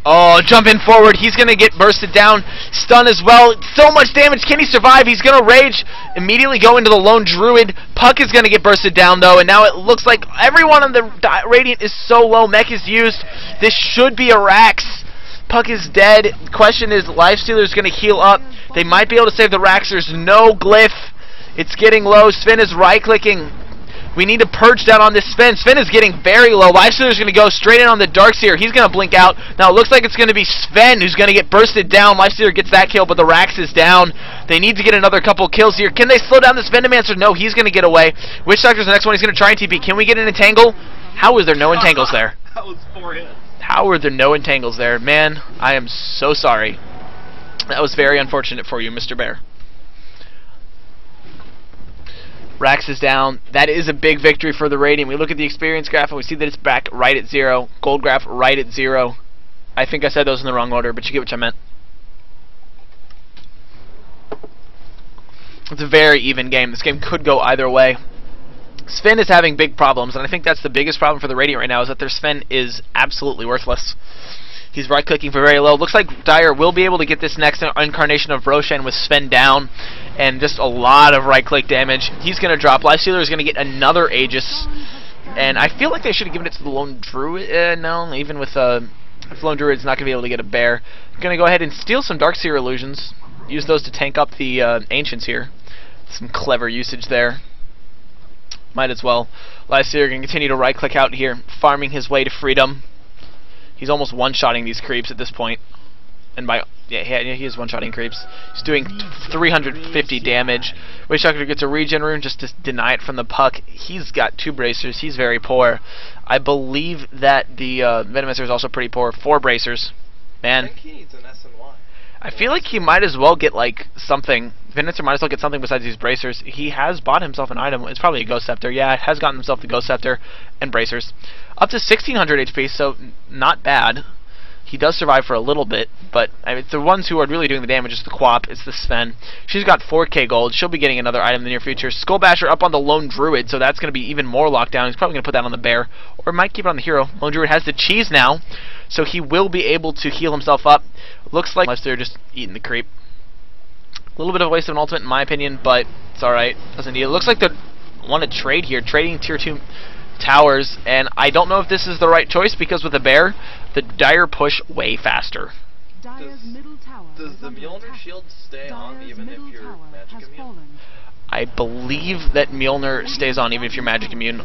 oh, jump in forward. He's going to get bursted down. Stun as well. So much damage. Can he survive? He's going to rage. Immediately go into the Lone Druid. Puck is going to get bursted down, though. And now it looks like everyone on the Radiant is so low. Mech is used. This should be a Rax. Puck is dead. Question is, Lifestealer is going to heal up. They might be able to save the Rax. There's no glyph. It's getting low. Sven is right-clicking. We need to purge down on this Sven. Sven is getting very low. Lifestealer is going to go straight in on the Darkseer. He's going to blink out. Now it looks like it's going to be Sven who's going to get bursted down. Lifestealer gets that kill, but the Rax is down. They need to get another couple kills here. Can they slow down the Svendomancer? No, he's going to get away. Witch Doctor's the next one. He's going to try and TP. Can we get an entangle? How is there no entangles there? That was 4 hits. How are there no entangles there? Man, I am so sorry. That was very unfortunate for you, Mr. Bear. Rax is down. That is a big victory for the Radiant. We look at the experience graph and we see that it's back right at 0. Gold graph right at 0. I think I said those in the wrong order, but you get what I meant. It's a very even game. This game could go either way. Sven is having big problems, and I think that's the biggest problem for the Radiant right now, is that their Sven is absolutely worthless. He's right-clicking for very low. Looks like Dire will be able to get this next incarnation of Roshan with Sven down, and just a lot of right-click damage. He's going to drop. Lifestealer is going to get another Aegis, and I feel like they should have given it to the Lone Druid. No, even with Lone Druid's not going to be able to get a bear. Going to go ahead and steal some Darkseer illusions. Use those to tank up the Ancients here. Some clever usage there. Might as well. Lifestealer can continue to right-click out here, farming his way to freedom. He's almost one-shotting these creeps at this point. And he is one-shotting creeps. He's doing 350 damage. Witchdoctor gets a regen rune just to deny it from the puck. He's got 2 bracers. He's very poor. I believe that the Venomancer is also pretty poor. 4 bracers. Man. I think he needs an SNY. I feel like he might as well get like something. Venomancer might as well get something besides these bracers. He has bought himself an item. It's probably a Ghost Scepter. Yeah, has gotten himself the Ghost Scepter and bracers. Up to 1600 HP, so not bad. He does survive for a little bit, but I mean, the ones who are really doing the damage is the Quap. It's the Sven. She's got 4k gold. She'll be getting another item in the near future. Skullbasher up on the Lone Druid, so that's going to be even more lockdown. He's probably going to put that on the bear, or might keep it on the hero. Lone Druid has the cheese now, so he will be able to heal himself up. Looks like they're just eating the creep. A little bit of a waste of an ultimate in my opinion, but it's alright. Doesn't need it. Looks like they want to trade here, trading tier 2 towers, and I don't know if this is the right choice because with a bear, the Dire push way faster. Does the Mjolnir shield stay on even if you're magic immune? I believe that Mjolnir stays on even if you're magic immune.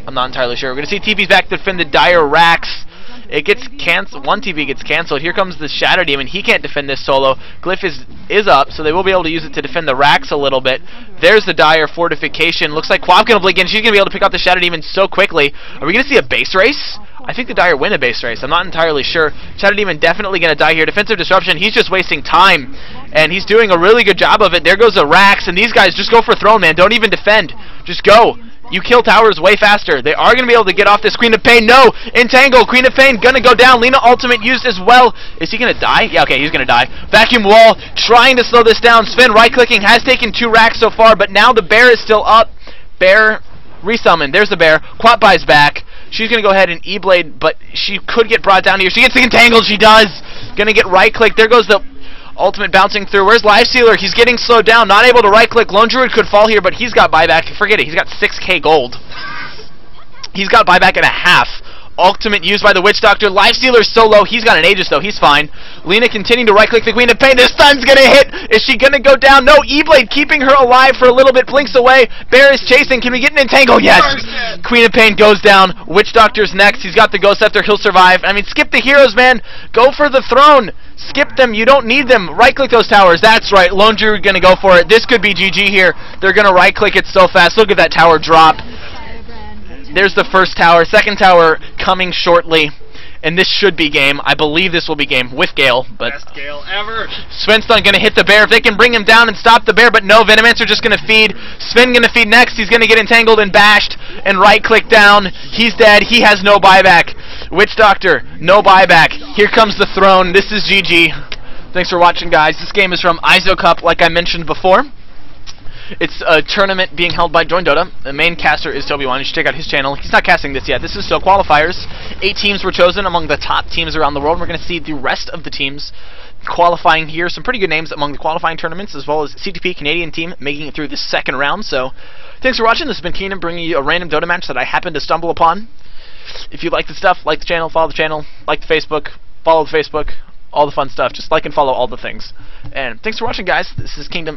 I'm not entirely sure. We're going to see TP's back to defend the Dire Rax. It gets cancelled. One TP gets cancelled. Here comes the Shadow Demon. He can't defend this solo. Glyph is up, so they will be able to use it to defend the Rax a little bit. There's the Dire fortification. Looks like Quap gonna blink in. She's gonna be able to pick out the Shadow Demon so quickly. Are we gonna see a base race? I think the Dire win a base race. I'm not entirely sure. Shadow Demon definitely gonna die here. Defensive disruption. He's just wasting time, and he's doing a really good job of it. There goes a Rax, and these guys just go for throne, man. Don't even defend. Just go. You kill towers way faster. They are going to be able to get off this Queen of Pain. No! Entangle! Queen of Pain going to go down. Lina ultimate used as well. Is he going to die? Yeah, okay, he's going to die. Vacuum Wall trying to slow this down. Sven right-clicking has taken 2 racks so far, but now the bear is still up. Bear resummon. There's the bear. Quap buys back. She's going to go ahead and E-Blade, but she could get brought down here. She gets entangled. She does. Going to get right-click. There goes the ultimate bouncing through. Where's Lifestealer? He's getting slowed down. Not able to right-click. Lone Druid could fall here, but he's got buyback. Forget it. He's got 6k gold. He's got buyback and a half. Ultimate used by the Witch Doctor. Lifestealer's so low. He's got an Aegis, though. He's fine. Lina continuing to right-click the Queen of Pain. The stun's going to hit. Is she going to go down? No. E-Blade keeping her alive for a little bit. Blinks away. Bear is chasing. Can we get an entangle? Yes. Queen of Pain goes down. Witch Doctor's next. He's got the Ghost Scepter. He'll survive. I mean, skip the heroes, man. Go for the throne. Skip them. You don't need them. Right-click those towers. That's right. Lone Druid going to go for it. This could be GG here. They're going to right-click it so fast. Look at that tower drop. There's the first tower. Second tower coming shortly. And this should be game. I believe this will be game with Gale. But best Gale ever. Svenstone going to hit the bear. If they can bring him down and stop the bear. But no, Venomancer just going to feed. Sven going to feed next. He's going to get entangled and bashed. And right-click down. He's dead. He has no buyback. Witch Doctor, no buyback. Here comes the throne. This is GG. Thanks for watching, guys. This game is from EIZO Cup, like I mentioned before. It's a tournament being held by JoinDota. The main caster is Toby1. You should check out his channel. He's not casting this yet. This is still qualifiers. 8 teams were chosen among the top teams around the world. We're going to see the rest of the teams qualifying here. Some pretty good names among the qualifying tournaments, as well as cTP Canadian team making it through the second round. So, thanks for watching. This has been Keenan bringing you a random Dota match that I happened to stumble upon. If you like the stuff, like the channel, follow the channel, like the Facebook, follow the Facebook, all the fun stuff. Just like and follow all the things. And thanks for watching, guys. This is Kingdom.